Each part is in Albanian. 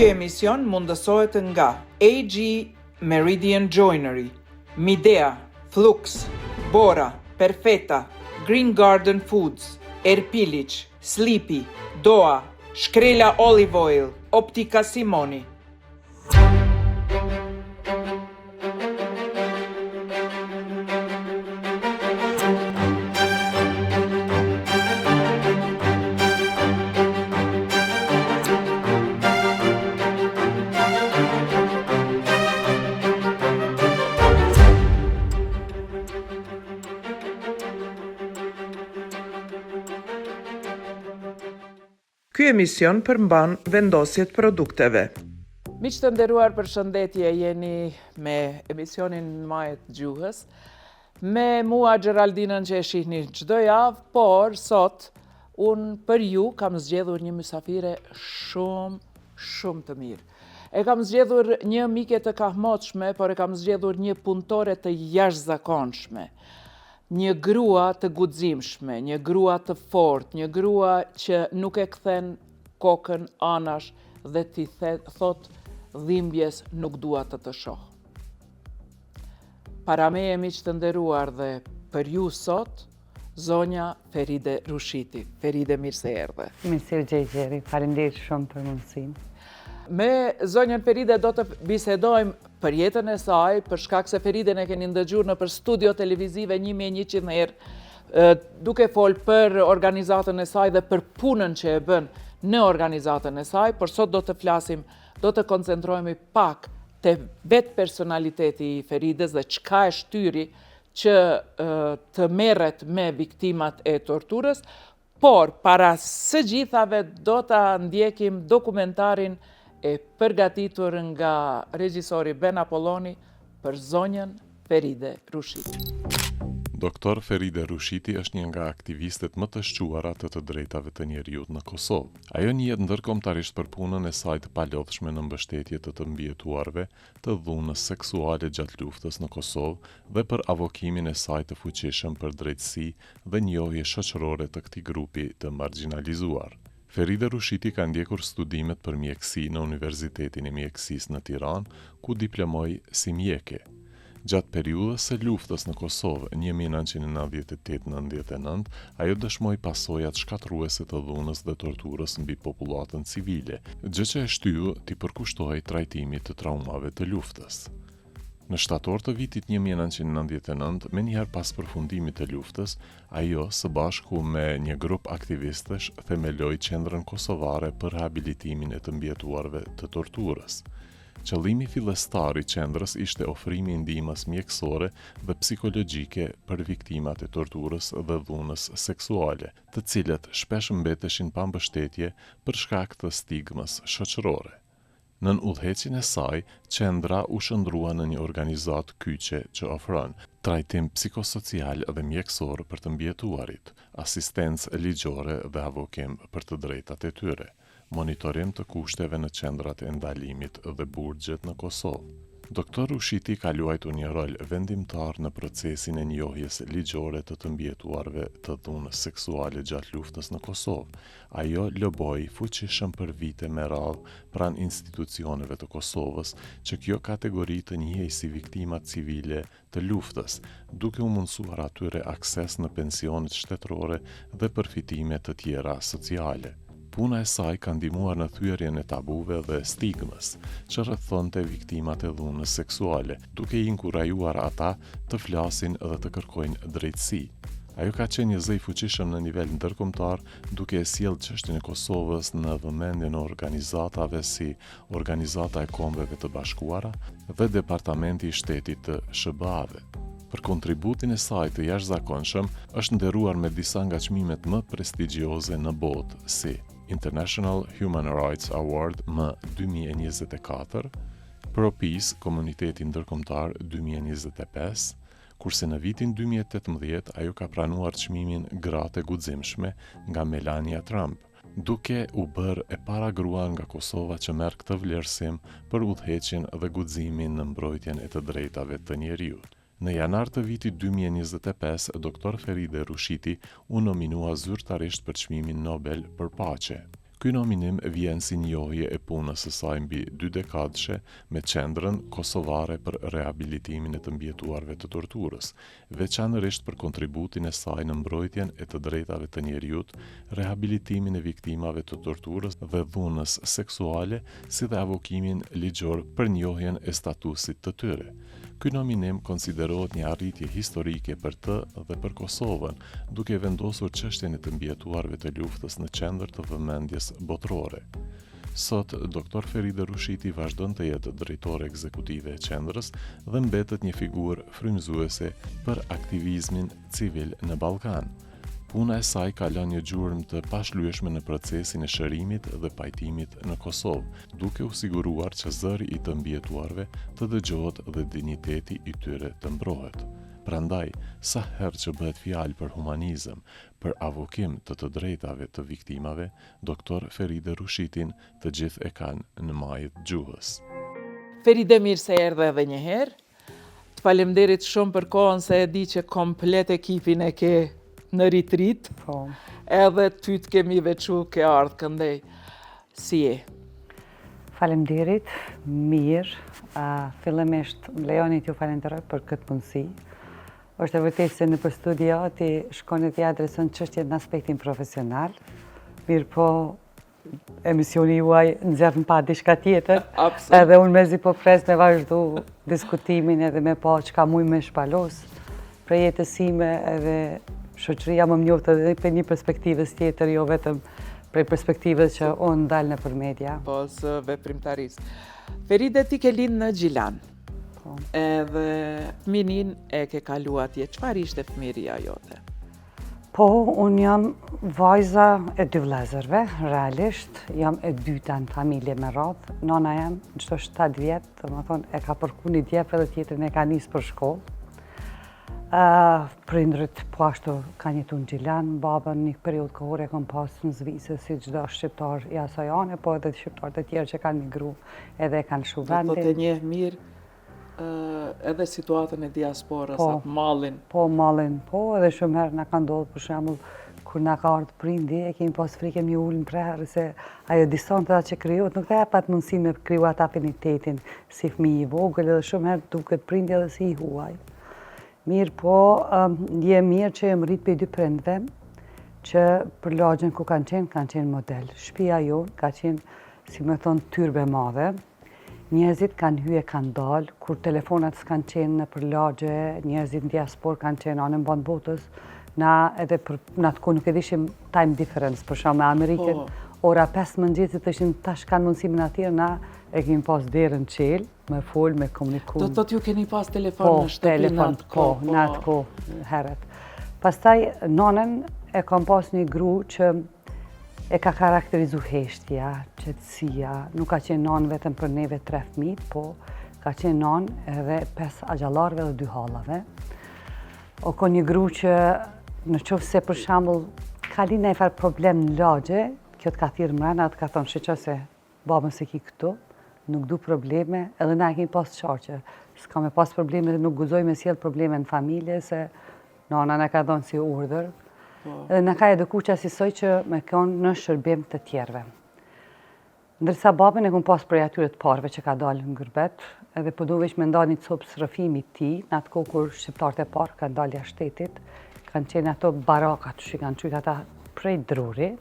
Ky emision mundësohet nga AG Meridian Joinery, Midea, Flux, Bora, Perfetta, Green Garden Foods, Erpilic, Sleepy, Doa, Shkrela Olive Oil, Optika Simoni. Ky emision përmban vendosjet produkteve. Miq të nderuar, përshëndetje, jeni me emisionin Majët Gjuhës. Me mua Gjeraldinën që e shihni çdo javë, por sot unë për ju kam zgjedhur një mysafire shumë të mirë. E kam zgjedhur një mike të kahmoçme, por e kam zgjedhur një punëtore të jashtëzakonshme. Një grua të guximshme, një grua të fortë, një grua që nuk e kthen kokën anash dhe ti thot dhimbjes nuk dua të shoh. Para me e miq të nderuar dhe për ju sot, zonja Feride Rushiti. Feride, mirë se erdhe. Mirë Gjeri, faleminderit shumë për mundësinë. Me zonjën Feride do të bisedojmë për jetën e saj, për shkak se Feriden e keni ndëgjuar në për studio televizive 1100 herë, duke fol për organizatën e saj dhe për punën që e bën në organizatën e saj, por sot do të flasim, do të koncentrohemi pak te vetë personaliteti i Ferides dhe çka e shtyri që të merret me viktimat e torturës, por para së gjithave do ta ndjekim dokumentarin e përgatitur nga regjisori Ben Apolloni për zonjën Feride Rushiti. Doktor Feride Rushiti është një nga aktivistët më të shquara të drejtave të njerëzit në Kosovë. Ajo njihet ndërkombëtarisht për punën e saj të palodhshme në mbështetje të mbijetuarve të dhunës seksuale gjatë luftës në Kosovë dhe për avokimin e saj të fuqishëm për drejtësi dhe njohje shoqërore të këtij grupi të marginalizuar. Feride Rushiti ka ndjekur studimet për mjekësi në Universitetin e Mjekësisë në Tiranë, ku diplomoi si mjeke. Gjatë periudhës së luftës në Kosovë 1998-99, ajo dëshmoi pasojat shkatërruese të dhunës dhe torturës mbi popullatën civile, gjë që e shtyu t'i përkushtohej trajtimit të traumave të luftës. Në shtator të vitit 1999, me njëherë pas përfundimit të luftës, ajo së bashku me një grup aktivistësh themeloi Qendrën Kosovare për rehabilitimin e të mbijetuarve të torturës. Qëllimi fillestar i qendrës ishte ofrimi i ndihmës mjekësore dhe psikologjike për viktimat e torturës dhe dhunës seksuale, të cilët shpesh mbeteshin pa mbështetje për shkak të stigmës shoqërore. Nën udhëheqjen e saj, qendra u shndrua në një organizatë kyçe që ofron trajtim psikosocial dhe mjekësor për të mbijetuarit, asistencë ligjore dhe avokim për të drejtat e tyre, monitorim të kushteve në qendrat e ndalimit dhe burgjet në Kosovë. Doktor Rushiti ka luajtur një rol vendimtar në procesin e njohjes ligjore të mbijetuarve të dhunës seksuale gjatë luftës në Kosovë. Ajo loboi fuqishëm për vite me radhë pranë institucioneve të Kosovës që kjo kategori të njihej si viktima civile të luftës, duke u mundsuar atyre akses në pensionet shtetërore dhe përfitime të tjera sociale. Puna e saj ka ndihmuar në thyerjen e tabuve dhe stigmës që rrethonte viktimat e dhunës seksuale, duke i inkurajuar ata të flasin dhe të kërkojnë drejtësi. Ajo ka qenë një zë i fuqishëm në nivel ndërkombëtar, duke e sjellë çështjen e Kosovës në vëmendjen e organizatave si Organizata e Kombeve të Bashkuara dhe Departamenti i Shtetit të SBA-ve. Për kontributin e saj të jashtëzakonshëm është nderuar me disa nga çmimet më prestigjioze në botë, si International Human Rights Award më 2024, Pro Peace Komuniteti Ndërkombëtar 2025, kurse në vitin 2018 ajo ka pranuar çmimin Gratë e Guximshme nga Melania Trump, duke u bërë e para grua nga Kosova që merr këtë vlerësim për udhëheqjen dhe guximin në mbrojtjen e të drejtave të njerëzit. Në janar të vitit 2025, Dr. Feride Rushiti u nominua zyrtarisht për çmimin Nobel për paqe. Ky nominim vjen si njohje e punës së saj mbi 2 dekadëshe me qendrën kosovare për rehabilitimin e të mbijetuarve të torturës, veçanërisht për kontributin e saj në mbrojtjen e të drejtave të njerëzit, rehabilitimin e viktimave të torturës dhe dhunës seksuale, si dhe avokimin ligjor për njohjen e statusit të tyre. Ky nominim konsiderohet një arritje historike për të dhe për Kosovën, duke vendosur çështjen e të mbijetuarve të luftës në qendër të vëmendjes botërore. Sot, Dr. Feride Rushiti vazhdon të jetë drejtore ekzekutive e qendrës dhe mbetet një figurë frymëzuese për aktivizmin civil në Ballkan. Puna e saj ka lënë një gjurmë të pashlyeshme në procesin e shërimit dhe pajtimit në Kosovë, duke u siguruar që zëri i të mbijetuarve të dëgjohet dhe dinjiteti i tyre të mbrohet. Prandaj, sa herë që bëhet fjalë për humanizëm, për avokim të drejtave të viktimave, Dr. Feride Rushitin të gjithë e kanë në majët gjuhës. Feride, mirë se erdhe edhe një herë. Të falemderit shumë për kohën se e di që komplet ekipin e ke në retreat, edhe ty të kemi veçu ke ardhë këndej. Si e? Faleminderit, mirë. Fillimisht lejoni t'ju falenderoj për këtë mundësi. Është e vërtetë se në për studio ti shkon e ti adreson çështjet në aspektin profesional, mirë po emisioni juaj nxjerr pa diçka tjetër. Edhe unë mezi po pres me vazhdu diskutimin edhe me pa çka muj me shpalos për jetës sime edhe shoqëria më njoft edhe për një perspektivës tjetër, jo vetëm prej perspektivës që unë dalë në për media. Po, së veprimtarisë. Feride, ti ke lind në Gjilan. Edhe fëminin e ke kalu atje. Çfarë ishte fëmiria jote? Po, unë jam vajza e 2 vëllezërve, realisht. Jam e dyta në familje me radhë. Nona jam, në çdo 7 vjetë, dhe më thonë, e ka përku një djep edhe tjetrin e ka nisë për shkollë. Prindrit po ashtu kanë jetu në Gjilan, babën një periudhë kohore kam pasë në Zvicë si çdo shqiptar i asaj ane, po edhe shqiptarët e tjerë që kanë migru edhe kanë shu vendin. Do të njeh mirë edhe situatën e diasporës, atë mallin. Po, mallin, po, edhe shumë herë na ka ndodhur për shembull kur na ka ardhur prindi, e kemi pas frikë mi ulën prerë se ajo distanca që krijohet nuk ka pat mundësi me kriju atë afinitetin si fëmijë i vogël, edhe shumë herë duket prindi edhe si i huaj. Mirë po, je mirë që jem rrit për 2 prindve që për lagjën ku kanë qenë model. Shtëpia jonë ka qenë, si me thonë, tyrbe madhe. Njerëzit kanë hyje, kanë dalë, kur telefonat s'kanë qenë në për lagje, njerëzit në diaspor kanë qenë anë në bandë botës, na edhe për në atë ku nuk e dishim time difference, për shumë me Amerikën, ora 5 mëngjesit ishin tash kanë mundësimin atyrë, na e kemi pas derën qelë, me folë, me komunikum. Do të t'ju keni pas telefon në shtëpi në atë kohë? Në atë kohë, herët. Pastaj, nonën e kam pas një gru që e ka karakterizu heshtja, qetësia, nuk ka qenë nonë vetëm për neve 3 fëmijë, po ka qenë nonë edhe 5 agjallarve dhe 2 hallave. O ko një gru që në qoftë se për shembull ka linë e farë problem në lagje, kjo të ka thirë mrena, të ka thonë shqeqo se babën se ki këtu, nuk du probleme, edhe na e kemi pas qarqe. S'ka me pas probleme dhe nuk guzoj me sjell probleme në familje, se nana na ka dhonë si urdhër. Edhe na ka eduku që asisoj që me konë në shërbim të tjerve. Ndërsa babën e kom pas prej atyre të parve që ka dalë në Gërbet, edhe po du veç me nda një copë srëfimi ti, në atë kohë kur shqiptarët e parë kanë dalë jashtë shtetit, kanë qenë ato barakat që kanë qytë ata prej druri,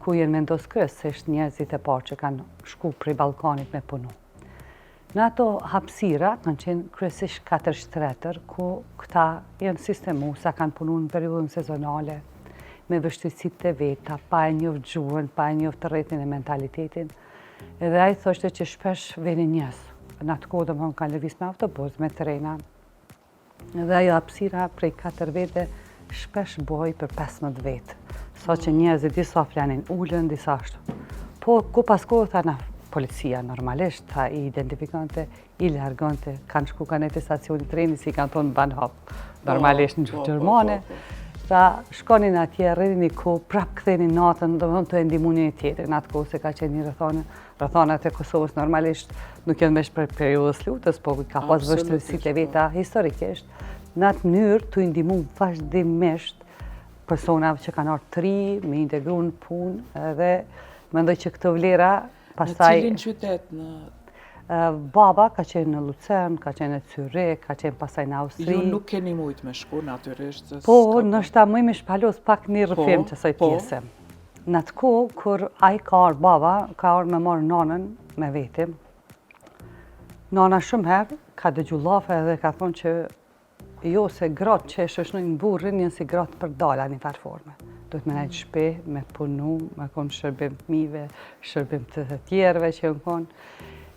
ku jenë vendos kryesisht njerëzit e parë që kanë shku prej Ballkanit me punu. Në ato hapësira kanë qenë kryesisht 4 shtretër, ku këta janë sistemu, sa kanë punu në periudhën sezonale, me vështirësitë të veta, pa e njoft gjuhën, pa e njoft rrethin e mentalitetin. Edhe ai thoshte që shpesh vini njerëz. Në atë kohë domethënë kanë lëviz me autobus, me trena. Edhe ajo hapësira prej 4 vete shpesh bëhej për 15 vetë. Sa që njerëzit disa flanin ullën, disa ashtu. Po, ku pas kohë tha na policia normalisht, tha i identifikante, i largonte, kanë shku kanë e stacionit treni, si kanë thonë ban hap, normalisht në Gjermane. Tha, shkonin atje, rridin i ku, prap ktheni natën, do të ndihmunin një tjetër, në atë kohë se ka qenë një rrethonat e Kosovës normalisht nuk janë veç për periudhës lutës, po ka pas vështirësitë e veta historikisht. Në atë mënyrë tu ndihmu vazhdimisht personave që kanë ardhur të ri, me integru në punë, edhe Mendoj që këto vlera, pastaj... Në cilin qytet në... Baba ka qenë në Lucern, ka qenë në Zürich, ka qenë pasaj në Austri. Ju nuk keni mujtë me shku, natyrisht? Po, nështë mëj me shpalos pak një rëfim që soj pjesë. Në të kohë, kur a i ka orë baba, ka orë me marë nanën me vetim. Nana shumë herë ka dëgju lafe dhe ka thonë që jo se gratë që e shëshnojnë burrin, njën si gratë për dala një farforme. Duhet me najtë shpe, me punu, me konë shërbim të mive, shërbim të tjerve që në konë.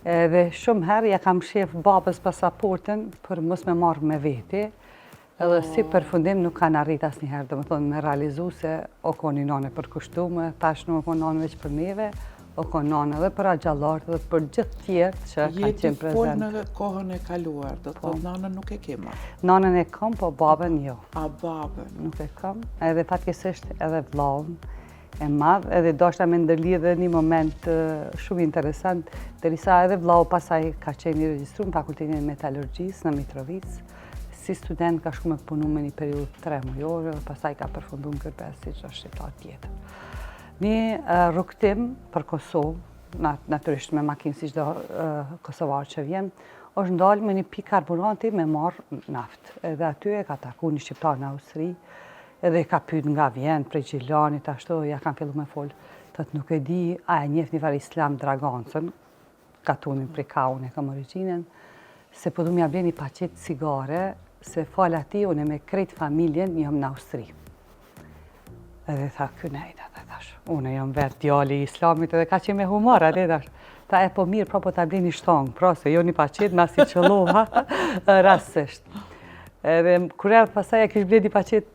Dhe shumë herë ja kam shef babës pasaportën për mos me marrë me veti. Edhe si përfundim nuk kanë arrit asë njëherë, dhe më thonë me realizu se o konë një nane për kushtume, tash nuk o konë nane veç për neve, o konë nane dhe për agjallartë dhe për gjithë tjertë që kanë qenë prezent. Jeti folë në kohën e kaluar, do të thotë nanën nuk e kema? Nanën e kam, po babën jo. A babën? Nuk e kam, edhe fatkesisht edhe vllahun e madh, edhe doshta me ndërlidhe një moment shumë interesant, derisa edhe vllahu pasaj ka qenë i regjistruar në Fakultetin e Metalurgjisë në Mitrovic. Si student ka shku me punu me një periudhë 3 mujore, dhe pasaj ka përfundu në kërpes si që është shqiptar tjetër. Një rrugtim për Kosovë, natyrisht me makinë si çdo kosovar që vjen, është ndalë me një pikë karburanti me marrë naftë. Edhe aty e ka taku një shqiptar në Austri, edhe ka pyet nga vjen, prej Gjilanit, ashtu, ja kam fillu me folë. Thot nuk e di, a e njeh një farë Islam Dragancën, katunin prej Kaun e kam origjinën, se po du m'ja ble një paqet cigare, se falë ati, unë me krejt familjen jam në Austri. Edhe tha, kënejta, dhe thash, unë jam vetë djali i Islamit, edhe ka qenë me humor, atë thash. Tha, e po mirë, po ta ble një shtongë, pra se jo një paqet, na si qëllova, rastësisht. Edhe kur erdhë pasaj, e kish ble një paqet,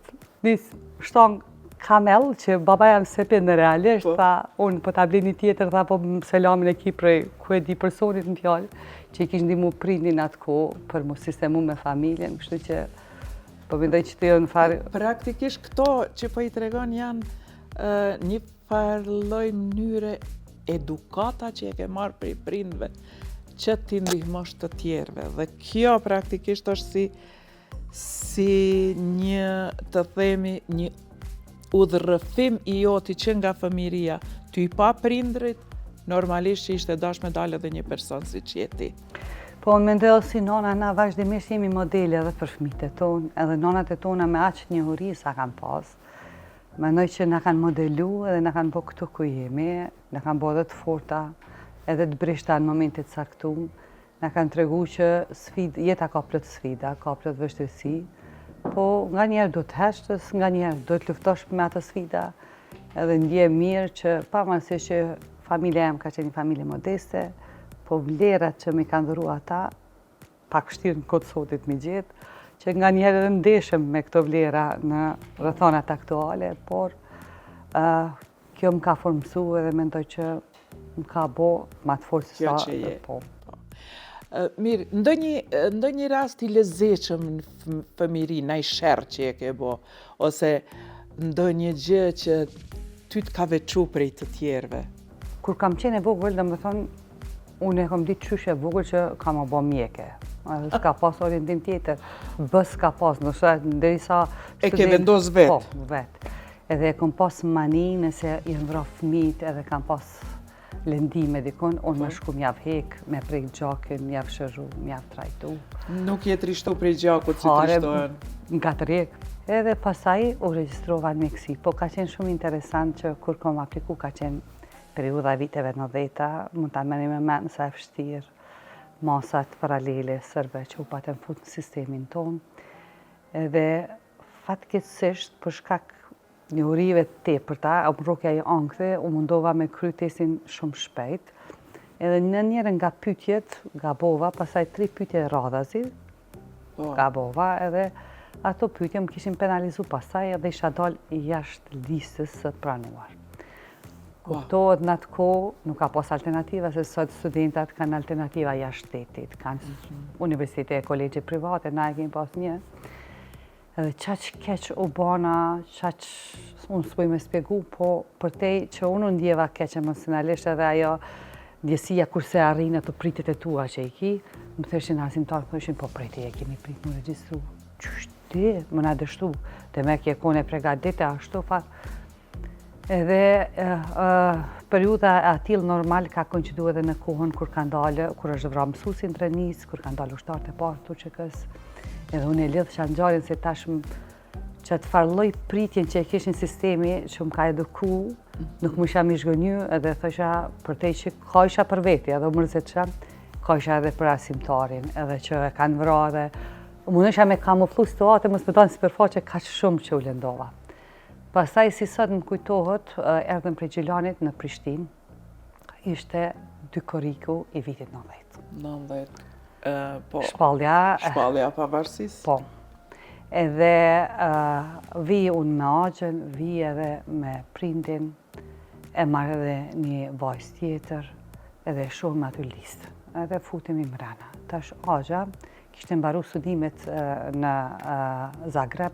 një shtongë kamel, që baba jam sepin në realisht, tha, unë po ta ble një tjetër, tha, po selamin e ki prej, ku e di personit në fjallë, që i kishë ndimu prindin atë ko për mu sistemu me familjen, kështu që po mendoj që të jo në farë... Praktikisht këto që po i tregon janë një farloj mënyre edukata që e ke marrë prej prindve që ti ndihmosh të tjerve. Dhe kjo praktikisht është si një, të themi, një udhërrëfim i joti që nga fëmiria, ty pa prindrit, normalisht që ishte dash me dalë edhe një person si që jeti. Po, unë mendoj si nona, na vazhdimisht jemi modele edhe për fëmijët e tonë, edhe nonat e tona me aq njohuri sa kanë pas. Mendoj që na kanë modelu edhe na kanë bërë këtu ku jemi, na kanë bërë edhe të forta, edhe të brishta në momentit caktuar. Na kanë tregu që jeta ka plot sfida, ka plot vështirësi, po nga njerë do të heshtës, nga njerë do të luftosh me atë sfida, edhe ndje mirë që pavarësisht që familja jam ka qenë një familje modeste, po vlerat që mi kanë dhuru ata, pak vështirë në kodë sotit mi gjithë, që nga njerë edhe ndeshëm me këto vlera në rrethonat aktuale, por kjo më ka formësu edhe mendoj që më ka bo ma të forë se sa dhe po. Mirë, ndonjë rast i lezetshëm në fëmiri, ndaj sherr që e ke bo, ose ndonjë gjë që ty të ka veçu prej të tjerve? Kur kam qenë e vogël, dhe më thonë, unë e kam ditë qysh e vogël që kam bo mjeke. S'ka pas orientim tjetër, bës s'ka pas, ndërsa... E ke vendos vetë? Po, vetë. Edhe e kam pas mani nëse i vra fëmijët, edhe kam pas lëndime dikon, unë më shku m'jav hek, me prek gjakin, m'jav shërru, m'jav trajtu. Nuk je trishtu prej gjakut si trishtohen? Nga të rek. Edhe pasaj u regjistrova në Meksi, po ka qenë shumë interesant që kur kom apliku ka qenë periudha viteve 90-ta, mund ta merrim me mend sa e vështirë, masat paralele sërbe që u patën fut në sistemin tonë. Edhe fatkeqësisht për shkak njohurive të tepërta, rrokja i ankthë, u mundova me kry testin shumë shpejt. Edhe në njërin nga pyetjet gabova, pastaj 3 pyetje radhazi gabova, edhe ato pyetje më kishin penalizu pastaj edhe isha dal jashtë listës së pranuar. Kuptohet në atë kohë nuk ka pas alternativa, se sot studentat kanë alternativa jashtë shtetit, kanë universitete e kolegje private, na e kemi pas një. Edhe qaq keq u bana, qaq unë s'poj me spjegu, po për te që unë ndjeva keq emocionalisht edhe ajo ndjesia kurse arrinë ato pritet e tua që i ki, më thëshin arsimtarë, thëshin po prejti e kemi prit më regjistru, qështi, më na dështu, dhe me kje kone pregadite ashtu fat. Edhe periudha e atil normal ka koincidu edhe në kohën kur kanë dalë, kur është vrarë mësuesi në Drenis, kur kanë dalë ushtarët e parë të UÇK-s. Edhe unë e lidh Shanxharin se tashmë që të farloj pritjen që e kishin sistemi që më ka eduku, nuk më isha mishgënyu edhe thësha për te që ka isha për veti, edhe mërzit që ka isha edhe për asimtarin, edhe që e kanë vra edhe më nësha me kamuflu situate, më smeton si përfaqe ka shumë që u lëndova. Pastaj si sot më kujtohet, erdhëm prej Gjilanit në Prishtinë, ishte Dykoriku i vitit 90. 90. Po. Shpallja pavarësisë. Po. Edhe vi unë me Axhen, vi edhe me prindin, e marrë edhe një vajzë tjetër, edhe shohëm aty listë. Edhe futemi mrena. Tash Axha kishte mbaru studimet në Zagreb,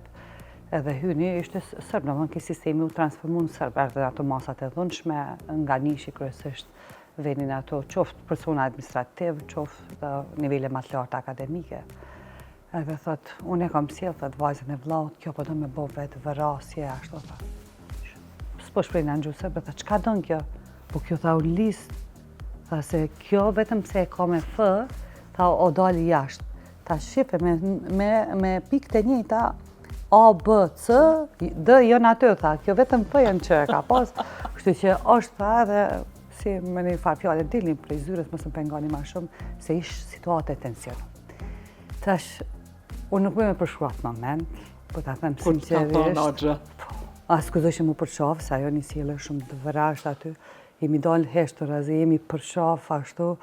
edhe hyni ishte sërb, në mënë ki sistemi u transformu në sërb, erdhe ato masat e dhunshme, nga nishi kryesisht venin ato qoftë persona administrativ, qoftë nivele më të larta akademike. Edhe thot, unë e kam sjell, thot, vajzën e vllaut, kjo po do me bo vetë vërasje, ashtu thot. S'po shprej në ngju sërbe, thot, çka don kjo? Po kjo tha u listë, tha se kjo vetëm se e ka me F, tha o dali jashtë. Ta shqipe me pikë të njëjta, A, B, C, D, jo në aty, tha, kjo vetëm F janë që ka pas, kështu që është tha edhe, si me një farë fjallë e dilni prej zyres, mësë më pengani ma shumë, se ishë situatë e tensionu. Tash, unë nuk me përshkruat moment, po ta them sinqerisht, asë këzëshë mu përshaf, se ajo një sjellë shumë të vërasht aty, jemi dalë heshtur, azi jemi përshaf, ashtu,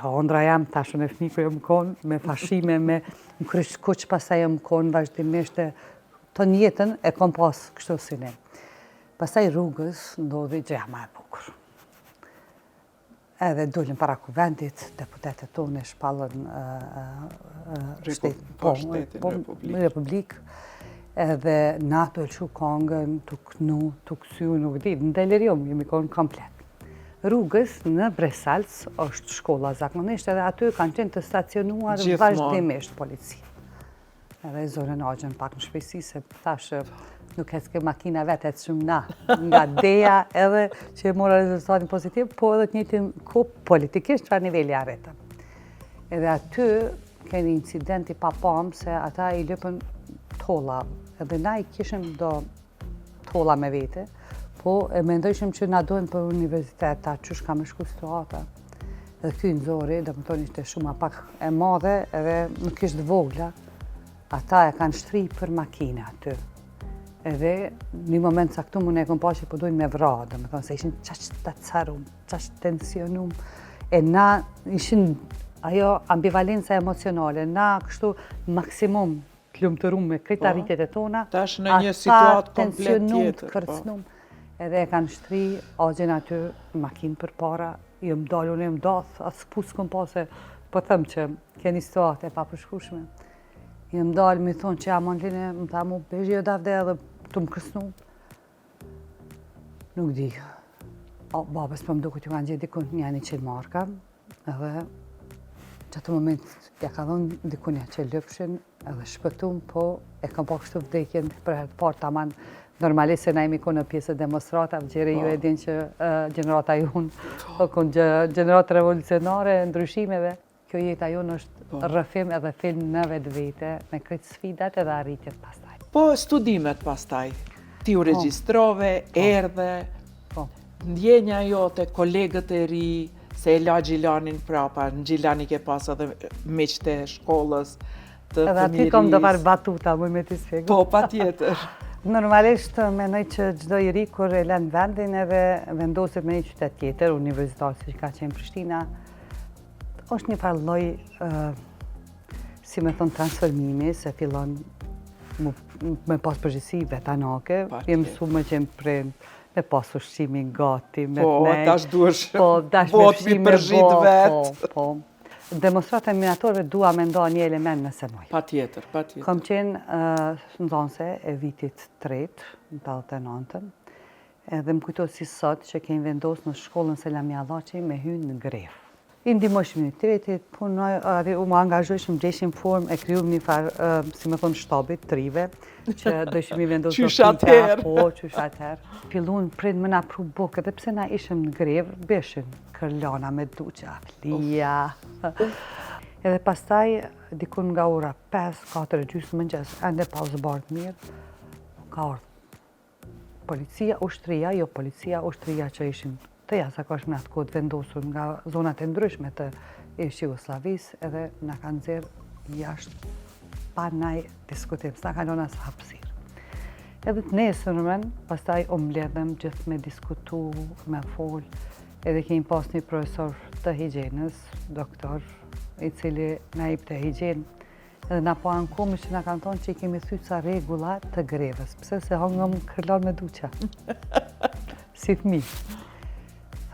ondra jam, tashën e fmiku jam konë, me fashime, me më krysh kuq pasaj jam konë, vazhdimisht të njetën e kom pas kështu si ne. Pasaj rrugës ndodhi gjëja ma e bukur. Edhe dullin para kuventit, deputetet tonë e shpallën Republik, edhe NATO e lëshu kongën, të kënu, të kësyu, nuk di, në delirium, jemi konë komplet. Rrugës në Bresalc është shkolla zakonisht, edhe aty kanë qenë të stacionuar vazhdimisht polici. Edhe zonën Axhen pak në shpejtësi, se thashë nuk e s'ke makina vetë e të shumë na, nga deja edhe që e mora rezultatin pozitiv, po edhe të njëjtin ku politikisht që a nivelli arretëm. Edhe aty keni incidenti pa pamë se ata i lëpën tolla, edhe na i kishim do tolla me vete, po e mendojshim që na dojnë për universitet, ta qysh ka me shku situata. Edhe kjo nëzori, dhe më tonë ishte shumë pak e madhe, edhe nuk ishte vogla, ata e kanë shtri për makina aty. Edhe një moment saktu më ne kom pa që po dojnë me vra, dhe më tonë se ishin qash të carum, qash tensionum, e na ishin ajo ambivalenca emocionale, na kështu maksimum të lumëtërum me krita rritjet e tona, tash në një situatë komplet tensionum, tjetër. të kërcnum. Edhe e kanë shtri Axhen aty makinë për para, jëm dalë, unë jëm dath, asë pusë këm pa se po thëmë që keni situatë e pa përshkushme. Jëm dalë, mi thonë që ja Mandline, më tha mu, bejë jo davde edhe të më kërsnu. Nuk di. Babës për më duke t'ju kanë gjithë dikun një 100 marka, edhe që atë moment ja ka dhonë dikun një që lëpshin, edhe shpëtum, po e kam pa kështu vdekjen për herë partë taman. Normalisht se na jemi konë në pjesë demonstrata, gjeri ju e din që gjenerata jonë, konë gjenerata revolucionare, ndryshimeve. Kjo jeta jonë është rrëfim edhe film në vetë vete, me këtë sfidat edhe arritjet pastaj. Po studimet pastaj, ti u regjistrove, erdhe, ndjenja jote, kolegët e ri, se e la Gjilanin prapa, në Gjilani ke pas edhe miqtë e shkollës të fëmirisë. Edhe aty kom do parë batuta, muj me t'i sfegu. Po, pa tjetër. Normalisht menoj që çdo i ri kur e lën vendin edhe vendoset me një qytet tjetër, universitar si që ka qenë Prishtina, është një farë lloj, si me thonë, transformimi, se fillon me pas përgjithësi vetanake, jem mësu me qenë prind, me pas ushqimin gati, me po, tash duesh botmi përgjit vetë. Po, demonstrata e minatorëve dua me nda një element nëse moj. Pa tjetër, pa tjetër. Kom qenë nxënëse e vitit 3, në 89-ën, edhe më kujtohet si sot që kemi vendosur në shkollën Selami Allaçi me hynë në grevë. I ndihmoj komunitetit, punoj, u më angazhoj shumë gjeshim formë, e kriju një farë, si me thonë, shtabit, trive, që dëshim i vendosë Qysh atëherë. Po, qysh atëherë. Fillun prind më na pru bukë, edhe pse na ishim në grevë, beshin kërlana me duqa, flija. Edhe pastaj, dikun nga ora 5-4 mëngjes, ende pauzë bardë mirë, ka ardhë policia, ushtria, jo policia, ushtria që ishin të jashtëzakonshme atë kohë vendosur nga zonat e ndryshme të Jugosllavisë, edhe na kanë nxjerrë jashtë pa naj diskutim, s'na kanë lënë as hapësirë. Edhe të nesërmen, pastaj u mbledhem gjithë me diskutu, me fol, edhe kemi pas një profesor të higjienës, doktor, i cili na jep të higjenë, edhe na po ankomi që na kanë thonë që i kemi thyt sa rregulla të grevës, pse se hongëm kërlan me duqa. Si fëmijë.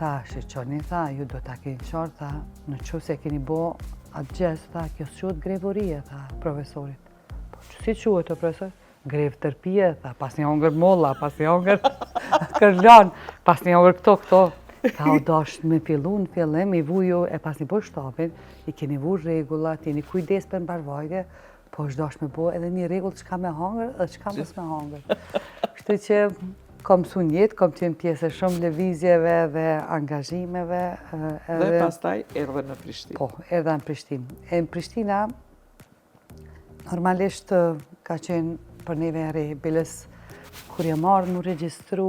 Tha, shqoni, tha, ju do ta keni qartë, tha, në që se keni bo atë gjestë, tha, kjo s'quhet grevorie, tha, profesorit. Po, që si quhet, profesor? Grevë tërpije, tha, pas një hongër molla, pas një hongër kërlan, pas një hongër këto. Ka o dasht me fillu në fillim, i vuju e pas një bo shtapin, i keni vu regullat, jeni kujdes për mbarvajtje, po është dasht me bo edhe një regull që ka me hongër, edhe që ka mos me hongër. Kështu që kom su njetë, kom qenë pjesë shumë lëvizjeve dhe angazhimeve. Dhe pastaj erdhe në Prishtinë. Po, erdhe në Prishtinë. E në Prishtina, normalisht ka qenë për neve e re, biles kur jam marrë më regjistru,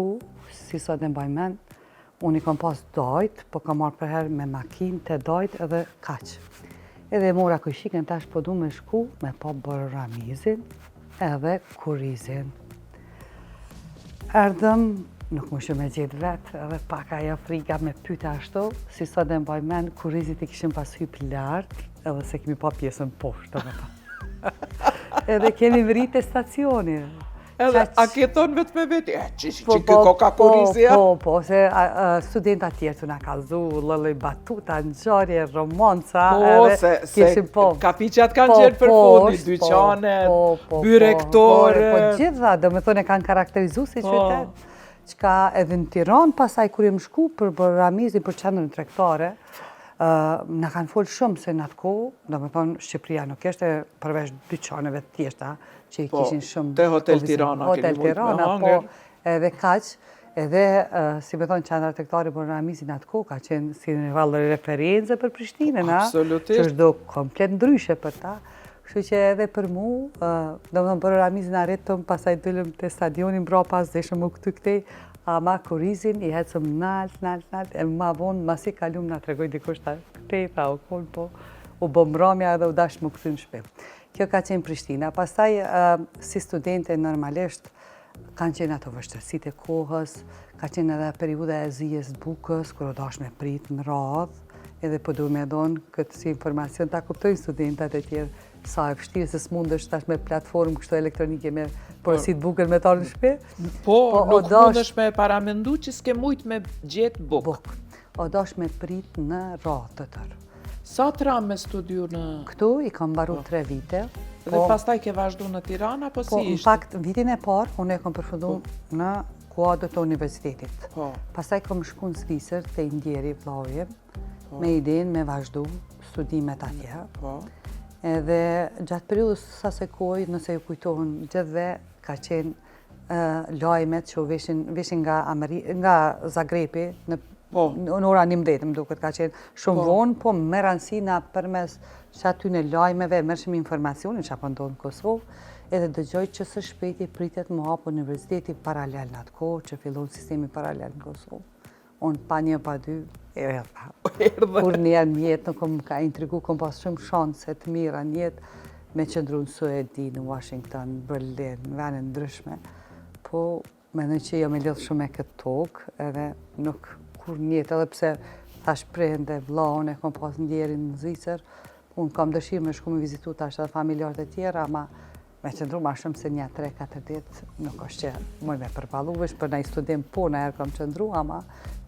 si sot e mbaj mend, unë i kom pas dajt, po kam marrë për herë me makinë të dajt edhe kaq. Edhe mora kujshikën tash po du me shku, me po bërë ramizin edhe kurizin. Erdhëm, nuk më shumë e gjithë vetë, edhe pak ajo frika me pyte ashtu, si sot e mbaj mend, kurizit i kishim pas hyp lartë, edhe se kemi pa pjesën poshtë. Edhe kemi vrit e stacioni. Edhe, a keton vetë me veti? Që këko ka kurizja? Po, se studenta tjerë të nga kalzu, lëllë batuta, ngjarje, romanca, Po, se kapiqat kanë gjerë për fundi, dyqanet, byrektorë. Po, gjitha, do me thonë e kanë karakterizu si qytet. Qka edhe në Tiranë, pasaj kur jem shku për ramizin për qendrën tregtare, na kanë folë shumë se në atë kohë, do me thonë Shqipëria nuk eshte përveç dyqaneve të tjeshta, që i kishin shumë... Te Hotel Tirana, Hotel Tirana, po, edhe kaq, edhe, si me thonë, qendra tregtare për ramizin atë kohë, ka qenë si një valë referenze për Prishtinën, Absolutisht. Që është do komplet ndryshe për ta. Kështu që edhe për mu, do me thonë për ramizin arretëm, pasaj dëllëm të stadionin bra pas dhe shumë u këtu këtej, ama kurizin i hecëm nalt, e ma vonë, masi kalum nga tregoj dikush ta këtej, ta u konë, po, u bomramja edhe u dash më këthy në shpe. Kjo ka qenë Prishtina. Pastaj, si studente normalisht, kanë qenë ato vështërësit e kohës, ka qenë edhe periuda e zijes të bukës, kër o dash me prit në radhë, edhe po du me donë këtë si informacion, ta kuptojnë studentat e tjerë, sa e vështirë se s'mundësh tash me platformë kështu elektronike me porosit bukën me talë në shpe. Po, nuk mundesh me paramendu që s'ke mujt me gjetë bukë. O dash me prit në radhë të tërë. Sa tram me studiu në... Këtu i kam baru 3 vite. Dhe pastaj ke vazhdu në Tirana, po si ishte? Po, në fakt, vitin e parë, unë e kam përfundu në kuadrë të universitetit. Pastaj kam shku në Zvicër të indjeri vllavje, me idenë me vazhdu studimet atje. Edhe gjatë periudës sase kohë, nëse ju kujtohen gjithve, ka qenë lajmet që vishin nga Zagrepi, në ora 11, më duket ka qenë shumë vonë, po me rëndësina përmes që aty në lajmeve, mërshim informacionin që apo ndonë në Kosovë, edhe dëgjoj që së shpejti pritet më hapë universiteti paralel në atë kohë, që fillon sistemi paralel në Kosovë. Unë pa një pa dy, kur njerë mjetë, nuk ka intrigu, kom pas shumë shanse të mira njetë, me qëndru në Suedi, në Washington, Berlin, në venin ndryshme, po me në që jo me lidhë shumë e këtë tokë, edhe nuk kur njetë, edhe pse tash prende, vlaun e kom pas ndjerin në Zvicër, unë kam dëshirë me shku me vizitu tash edhe familjarët e tjera, ama me qëndru ma shumë se një 3-4 ditë, nuk është që mëj me përbalu, vesh për nëj studim po në erë kam qëndru, ama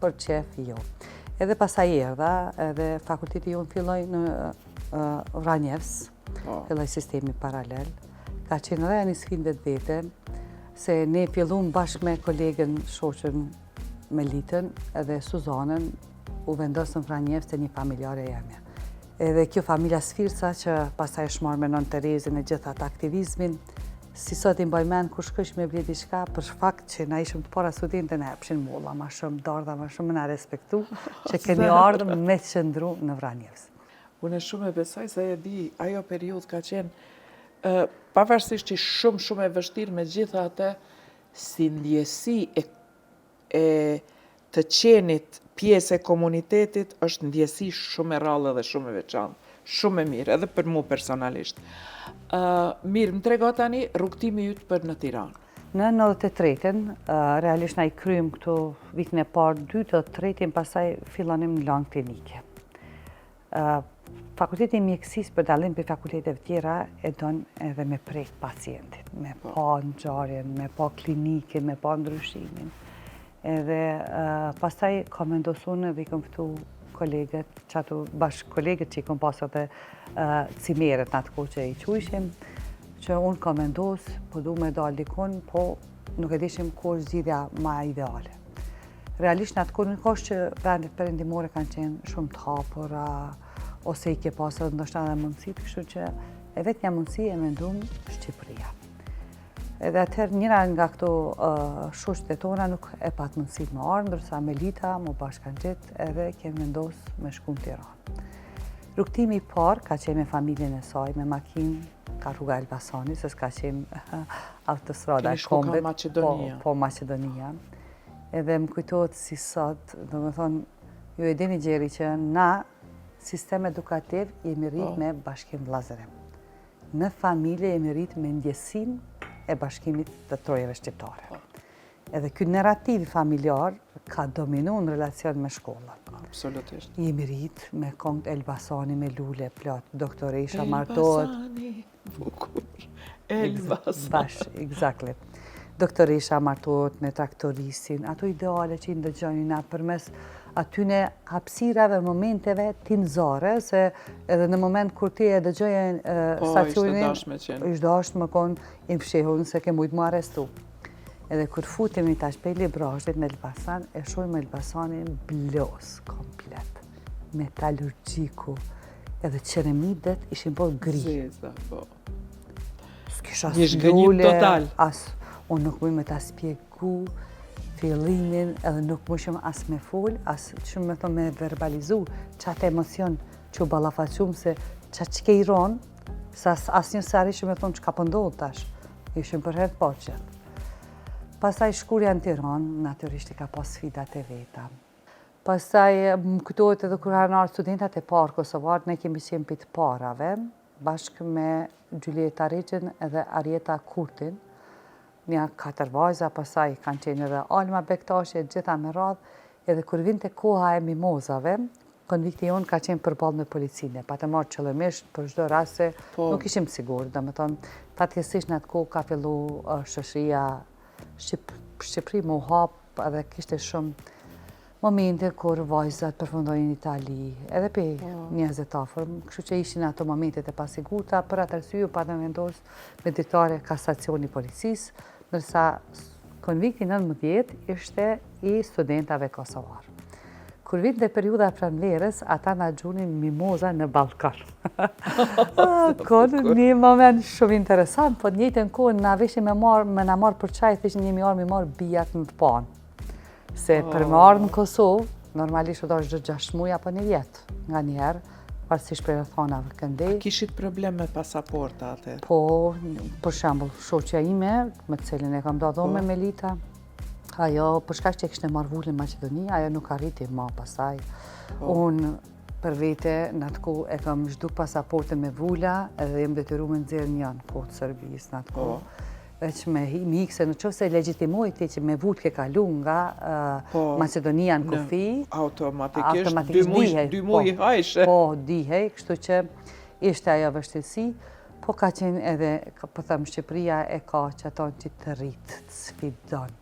për qef jo. Edhe pasaj erdha, edhe fakulteti jonë filloj në Vranjevs, filloj sistemi paralel. Ka qenë dhe një sfidë vete, se ne fillum bashkë me kolegën shoqën Melitën edhe Suzanën, u vendosë në Vranjevës të një familjare jeme. Edhe kjo familja Sfirca që pastaj është marrë me Nën Terezin e gjithat aktivizmin, si sot i mbaj men kur shkësh me bli diçka, për fakt që na ishim të para studente na hapshin molla, ma shumë dardha, ma shumë na respektu, që keni ardhur me qëndru në Vranjevës. Unë shumë e besoj se e di, ajo periudhë ka qenë, pavarësisht që shumë e vështirë, me gjitha atë, si ndjesi e të qenit pjesë e komunitetit, është ndjesi shumë e rrallë dhe shumë e veçantë, shumë e mirë, edhe për mu personalisht. Mirë, më trego tani rrugtimi ytë për në Tiranë. Në 93-ën, realisht na i krymë këtu vitin e parë, 2 të 3-ën, pasaj fillonim në langë klinike. Fakulteti mjekësisë për dallim për fakulteteve tjera e donë edhe me prek pacientit, me pa ngjarjen, me pa klinike, me pa ndryshimin. Edhe pastaj ka vendosur në vikëm këtu kolegët, qatu bashkë kolegët që i kom pasur dhe cimeret në atë kohë që i quishim, që unë ka vendos, po du me dalë dikun, po nuk e dishim ku është zgjidhja ma ideale. Realisht në atë kohë nuk është që vendet perëndimore kanë qenë shumë të hapura, ose i ke pasur ndoshta edhe mundësit, kështu që e vetë një mundësi e mendum Shqipëria. Edhe atëherë njëra nga këto shoqët e tona nuk e pat mundësi më ardhë, ndërsa Melita më bashkan gjetë edhe kemi vendosur me shku në Tiranë. Rrugtimi i parë ka qenë me familjen e saj, me makinë, ka rruga Elbasani, se s'ka qenë autostrada e kombit. Macedonia. Po Macedonia. Edhe më kujtohet si sot, do me thonë, ju e dini gjeri që na sistem edukativ jemi rrit me bashkim vllazërim. Në familje jemi rrit me ndjesin e bashkimit të trojeve shqiptare. Edhe ky narrativ familjar ka dominu në relacion me shkollën. Absolutisht. Jemi rrit me këngët Elbasani, me lule, plot, doktoresha martohet. Elbasani, bukur, Elbasani. Bash, exactly. Doktoresha martohet me traktorisin, ato ideale që i ndëgjojnë na përmes atyne hapësirave, momenteve tinëzore, se edhe në moment kur ti e dëgjojën stacionin, ishtë dashme më konë i mfshehun se ke mujtë më arrestu. Edhe kur futemi tash pe Librashtit në Elbasan, e shojmë Elbasanin blos komplet, metallurgjiku, edhe qeramidet ishin bërë gri. Zeza, po. S'kisha Një gënjim total. Unë nuk mëj me ta spjegu fillimin, edhe nuk mëshëm as me fol, as shumë me thonë me verbalizu qatë emocion që u balafaqum se qatë që i ronë, sa as një sari shumë me thonë që ka pëndohë tash, ishëm për herë poqet. Pastaj shkurja në Tiranë, natyrisht i ka pas sfidat e veta. Pastaj më kujtohet edhe kur kanë ardhur studentat e parë kosovar, ne kemi qenë për të parave, bashkë me Gjulieta Regjën edhe Arjeta Kurtin, një 4 vajza, pasaj kanë qenë edhe Alma Bektashi, gjitha me radhë, edhe kur vinte koha e mimozave, konvikti jonë ka qenë përballë me policinë, pa të marrë qëllimisht për çdo rast se nuk ishim sigurt, domethënë fatkeqësisht në atë kohë ka fillu shoqëria Shqipëri më hap, edhe kishte shumë momente kur vajzat përfundojnë në Itali, edhe pe njerëzit afër, kështu që ishin ato momentet e pasigurta, për atë arsye pa të vendosur me drejtare kasacioni policisë, ndërsa konvikti 19 ishte i studentave kosovar. Kur vinte periudha e pranverës, ata na gjunin mimoza në Ballkan. Konë një moment shumë interesant, po njëjtën kohë na veshim me na marr për çaj, thjesht jemi ardhur me marr bijat në panë. Se për me ardhur në Kosovë, normalisht do është 6 muaj apo 1 vjet, nga njerë, parsisht për rrethonave këndej. Kishit problem me pasaporta atë? Po, për shembull, shoqja ime, me të cilin e kam dhënë me Melita, ajo, për shkak që kishte marrë vullin në Maqedoni, ajo nuk arriti më pasaj. Unë për vete, në atë kohë e kam zhduk pasaportën me vulla, edhe jem detyruar me nxjerr një në kohë të Serbisë në atë kohë. Veç me hikse, në qoftë se legjitimoj ti që me vull ke kalu nga Macedonia në kufi, automatikisht 2 muaj i hajshe. Po, dihej, kështu që ishte ajo vështirësi, po ka qenë edhe, po them, Shqipëria e ka që ato që të rritë, të sfidon.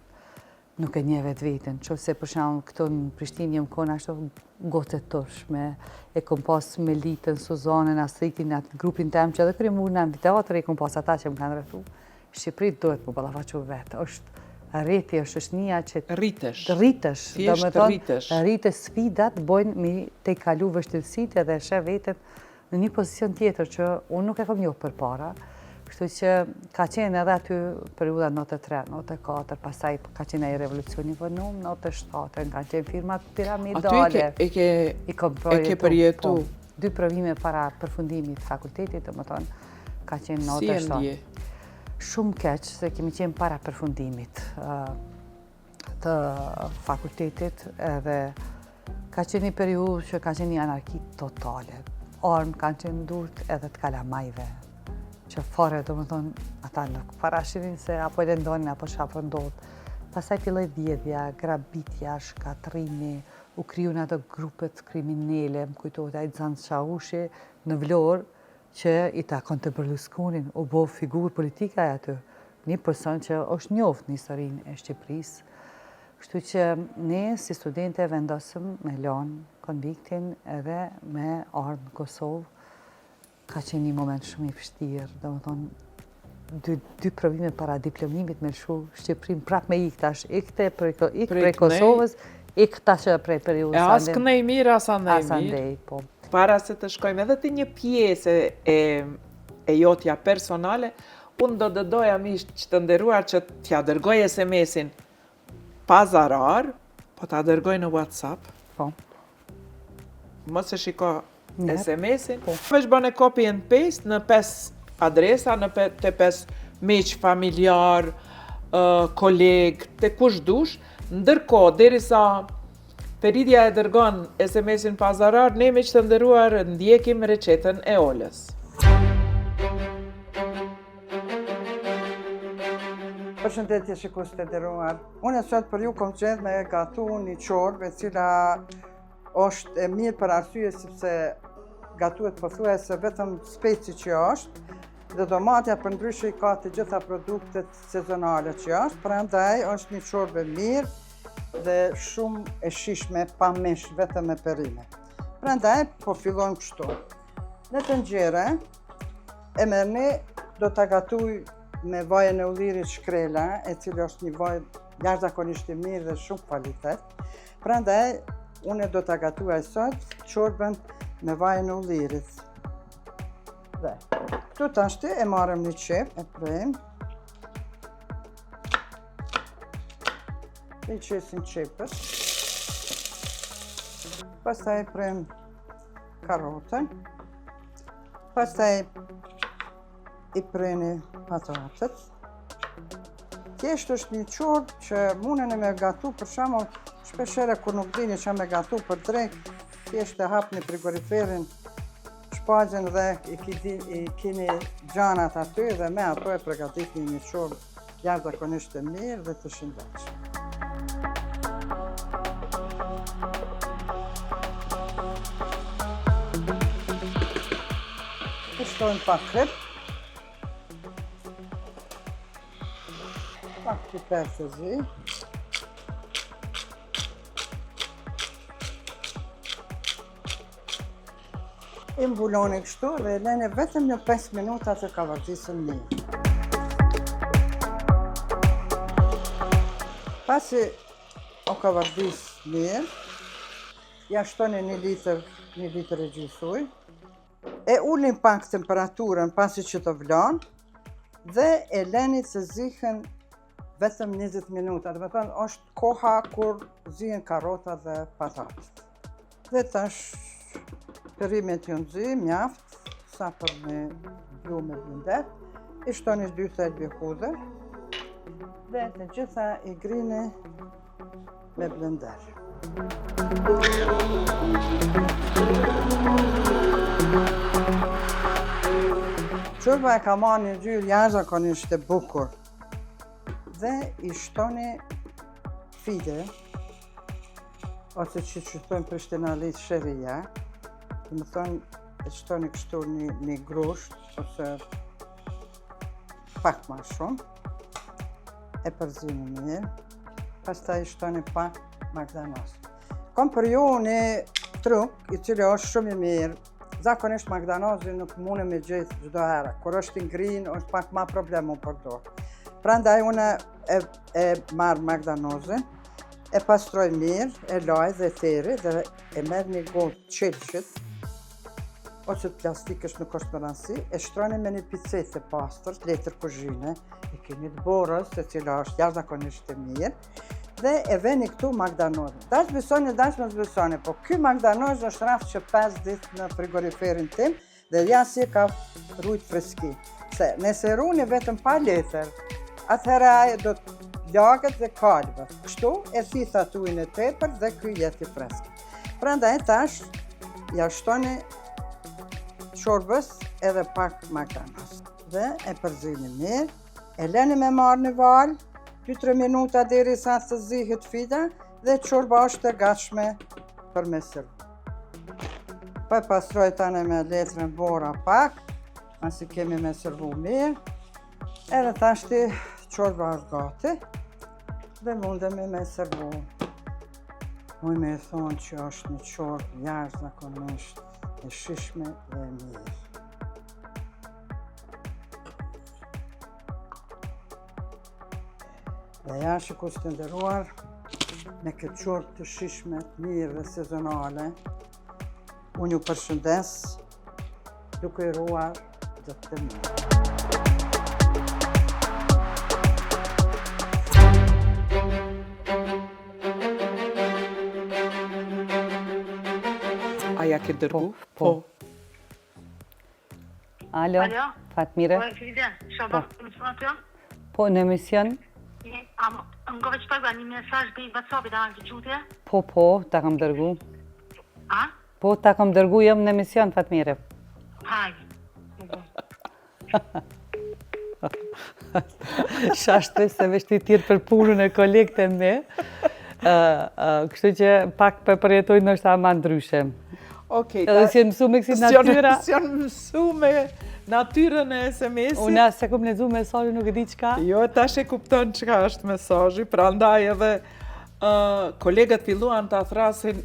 Nuk e nje vetë vetën, që se për shembull këto në Prishtinë jem kona ashtu gote tërshme, e kom pas Melitën, Suzanën, Astritin, atë grupin tem që edhe kërë murë në amfiteatër, e kom pas ata që më kanë rrethu. Shqipëri duhet më ballafaqu vetë, është Rreti është shënia që Rritesh. rritesh. Thjesht Do me rritesh. thonë, rritesh sfidat bojnë mi te kalu vështirësitë edhe sheh veten në një pozicion tjetër që unë nuk e kam njohur përpara. Kështu që ka qenë edhe aty periudha 93, 94, pastaj ka qenë ai revolucioni vënum, 97, kanë qenë firmat piramidale. Aty e ke përjetu. 2 provime para përfundimit të fakultetit, do më thonë, ka qenë 97. Si e ndje? Shumë keq, se kemi qenë para përfundimit të fakultetit, edhe ka qenë një periudhë që ka qenë një anarki totale. Armë kanë qenë durët edhe të kalamajve, që fare, do më thonë, ata nuk parashinin se apo e ndonin, apo shafë ndodhë. Pasaj filloi vjedhja, grabitja, shkatrimi, u kriju në ato grupet kriminele, më kujtohet ai Xhan Çaushi në Vlorë, që i takon të Berlusconin, u bo figurë politika e aty, një person që është njoft në historinë e Shqipërisë. Kështu që ne si studente vendosëm me lanë konviktin edhe me ardhë në Kosovë. Ka qenë një moment shumë i vështirë, do më thonë, dy provime para diplomimit me lëshu Shqipërinë prap me iktash, ikte prej Kosovës, iktash prej periudhës. E as kënej mirë, as andej mirë. As andej, po. Para se të shkojmë edhe të një pjesë e jotja personale, unë do të doja miq që të nderuar që t'ja dërgoj SMS-in pa zarar, po t'a dërgoj në WhatsApp. Po. Mos e shiko SMS-in. Veç bëne copy and paste në 5 adresa, të 5 miq familjar, koleg, të kush dush, ndërkohë derisa Peridia e dërgon SMS-in pa zarar, ne me që të ndëruar ndjekim recetën e Olës. Përshëndetje shikues të nderuar. Unë sot për ju kam gjetur me gatu një çorbë e cila është e mirë për arsye sepse gatuhet pothuajse vetëm speci që është, dhe domatja përndryshe i ka të gjitha produktet sezonale që është, prandaj është një çorbë e mirë dhe shumë e shishme pa mesh, vetëm me perime. Prandaj po fillojmë kështu. Në tenxhere e merrni, do ta gatuj me vajën e ullirit shkrela, e cili është një vaj jashtëzakonisht i mirë dhe shumë kvalitet. Prandaj unë do ta gatuaj sot çorbën me vajën e ullirit. Dhe këtu tashti e marrëm një qep, e prejmë. I qesin qepës, pastaj prem karotën, pastaj i preni patatet. Thjesht është një çorbë që mundeni me gatu, për shembull, shpeshherë kur nuk dini çfarë me gatu për drek, thjesht e hapni frigoriferin, shpagjen dhe i keni gjanat aty dhe me ato e përgatitni një çorbë jashtëzakonisht e mirë dhe të shëndetshme. Shtojmë pak krep, pak piper të zi, i mbuloni kështu dhe lene vetëm një 5 minuta të kavardisën mirë. Pasi o kavardis mirë, ja shtoni 1 litër e gjysmë ujë, e ulin pak temperaturën pasi që të vlan dhe e leni të zihen vetëm 20 minuta. Dhe me thënë, është koha kur zihen karota dhe patatet. Dhe tash perimet ju nxi, mjaft, sa për me blu me blender, i shtoni 2 thelbe hudhër dhe të gjitha i grini me blender. Çorba e ka marrë një ngjyrë jashtëzakonisht e bukur dhe i shtoni fide, ose që quajmë prishtinalisht sheria, do të thonë e shtoni kështu një grusht ose pak më shumë, e përzini mirë, pastaj i shtoni pak magdanoz. Kam për ju një truk i cili është shumë i mirë. Zakonisht magdanozin nuk mune me gjithë çdo herë. Kur është i ngrinë, është pak ma problem më përdor. Prandaj unë e marr magdanozën, e pastroj mirë, e laj dhe theri dhe e merr një gotë qelshit, ose të plastikësh nuk është më rëndësi, e shtroni me një picetë të pastër, letër kuzhine, e keni të borës, se cila është jashtëzakonisht e mirë, dhe e veni këtu magdanozën. Dash besoni, dash mos besoni, po ky magdanoz është rrafë që 5 ditë në frigoriferin tim dhe jasi ka rujt freski. Se nëse runi vetëm pa letër, atëherë ai do të lagët dhe kalbë. Kështu e thithat ujin e tepër dhe ky jeti fresk. Prandaj tash ja shtoni çorbës edhe pak magdanoz. Dhe e përzini mirë, e leni me marrë në val, 2-3 minuta derisa të zihet fida dhe çorba është e gatshme për me servu. Po e pastroj tani me letrën bora pak, pasi kemi me servu mirë. Edhe tashti çorba është gati dhe mundemi me servu. Muj me thonë që është një çorbë jashtëzakonisht e shishme dhe e mirë. Dhe ja shikues të nderuar, me këtë çorbë të shishme, të mirë dhe sezonale, unë ju përshëndes duke i ruar dhe të mirë. A ja ke dërgu? Po. Alo, Alo? Fatmire? Po, Frida, shabat më të të? Po, në emision? Nga veç përga një mesaj dhe i WhatsApp-i da në të qutje? Po, ta kam dërgu. A? Po, ta kam dërgu jam në emision, Fatmire. Hajde. Shashtë se veç të tjerë për punën e kolegët e me. Kështu që pak përjetoj nështë ama ndryshe. Okej. Edhe si e mësu me kësi natyra. Si janë mësu me natyrën e SMS-it. Unë asë se kom lezu mesajë, nuk e di qka. Jo, tash e kupton çka është mesazhi, prandaj edhe kolegët filluan ta thrasin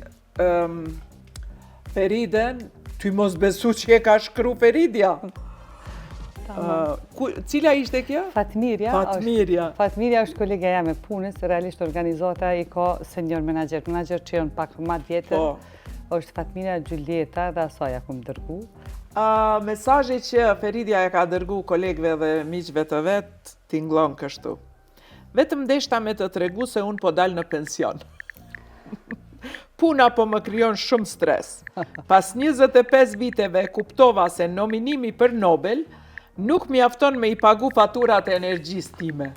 Feriden, ty mos besu që e ka shkru Feridja. Cila ishte kjo? Fatmirja. Fatmirja. Fatmirja është kolega jam e punës, realisht organizata i ka senior menager që janë pak më vjetër. Po. Është Fatmirja Gjulieta dhe asoja kum dërgu. Mesazhi që Feridja e ka dërgu kolegëve dhe miqve të vet, tinglon kështu. Vetëm deshta me të tregu se unë po dal në pension. Puna po më kryon shumë stres. Pas 25 viteve kuptova se nominimi për Nobel nuk mjafton me i pagu faturat e energjisë time.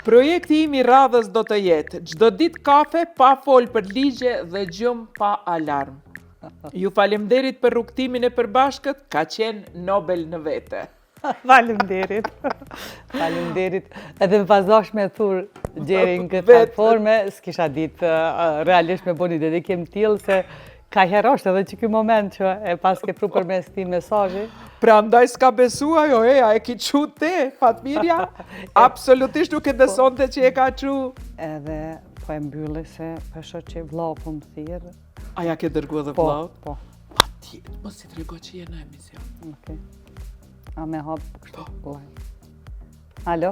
Projekti im i radhës do të jetë çdo ditë kafe pa fol për ligje dhe gjumë pa alarm. Ju falemderit për rrugtimin e përbashkët, ka qenë Nobel në vete. Falemderit. Falemderit. Edhe më pazash me thur gjeri në këtë platforme, s'kisha ditë realisht me boni dedikim t'ilë se ka herosht edhe që ky moment që e pas ke pru përmes ti mesazhi. Pra ndaj s'ka besu ajo, a e ki qu te, Fatmirja? Absolutisht nuk e besonte që e ka qu. Edhe po e mbylli se përshë që vlau po më thirë. A ja ke dërgu edhe vllaut? Po. Atje, mos i trego që je në emision. Okej. A me hapë kështu live. Alo?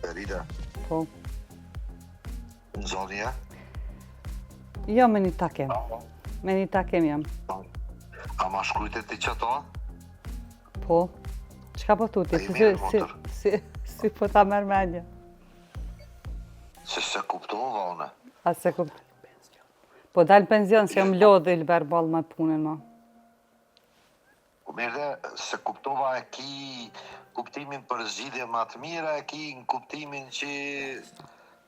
Ferida, Po. në zonja? Jo, me një takem. Me një takem jam. A ma shkrujte ti që to? Po. Qka po tuti? A i mirë, motër? Si po ta merë menja? Se se kuptova une. A se kuptoj. Po dalë penzion, se jam lodhe i lber balë me punën ma. Po mirë dhe, se kuptova e ki kuptimin për zgjidhje më të mira, e ki në kuptimin që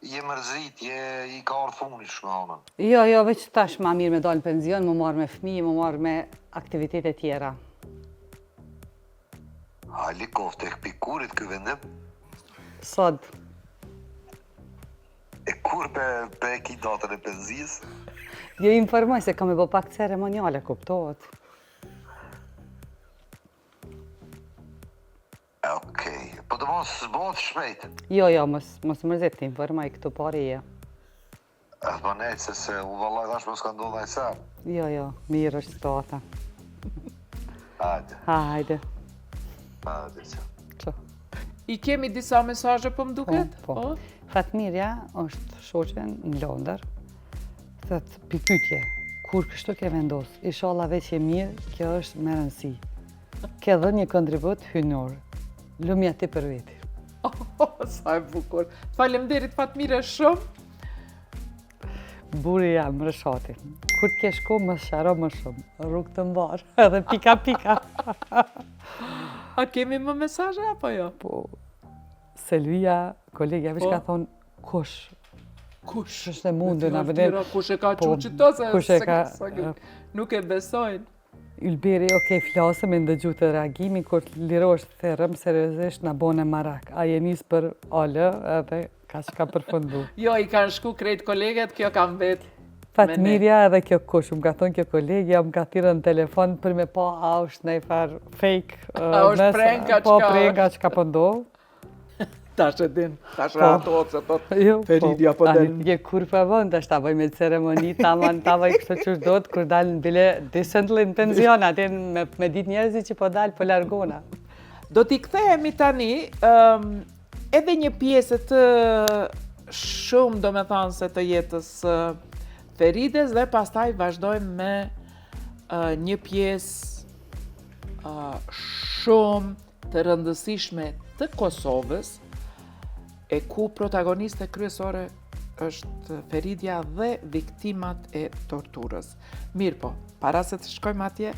je mërzit, i ka orë funi shkonën. Jo, veç tash ma mirë me dalë penzion, më marrë me fëmijë, më marrë me aktivitete tjera. Hali kofte e këpi kurit këj vendim? Sot. E kur pe e ki datën e penzis? Jo informoj se kam e bo pak ceremoniale, kuptohet. Okej, po të mos s'bot shpejt. Jo, mos mërzit të informoj këtu pari e. E të banejt se u vallaj dash mos ka ndodhë ajsa. Jo, mirë është stata. Hajde, Hajde. hajde që. Qo. I kemi disa mesazhe po më duket? Po. Fatmirja është shoqe në Londër. Thot pyetje, kur kështu ke vendos? Inshallah veç e mirë, kjo është me rëndësi. Ke dhënë një kontribut hynor. Lumja ti për veti. Sa e bukur. Faleminderit Fatmire shumë. Buri jam Rëshati. Kur t'ke shku, më sharo më shumë. Rrugë të mbarë, edhe pika. A kemi më mesazhe apo jo? Po, Selvia, kolegja, veç ka thonë, kush është e mundur në vëdim. Kush e ka quqito se nuk e besojnë. Ylberi, flasë me ndëgju të reagimin, kur të lirosh të therëm, seriozisht në bone marak. A je njës për alë edhe ka që ka përfundu. Jo, i kanë shku krejt koleget, kjo kam vetë. Fatmirja edhe kjo kush, më ka thonë kjo kolegja, më ka thirë në telefon për me pa, a është nej farë fake. A është prenka Po, prenka që ka pëndohë. Tash e din, tash rato se tot Jo, Feridja po del. Je kur pa vën, tash ta bëj me ceremoni, ta bëj kështu që do të kur dalin bile decently në penzion, atë me ditë njerëzit që po dal po largona. Do t'i kthehemi tani edhe një pjesë të shumë domethënëse të jetës Ferides dhe pastaj vazhdojmë me një pjesë shumë të rëndësishme të Kosovës, e ku protagoniste kryesore është Feridja dhe viktimat e torturës. Mirë po, para se të shkojmë atje,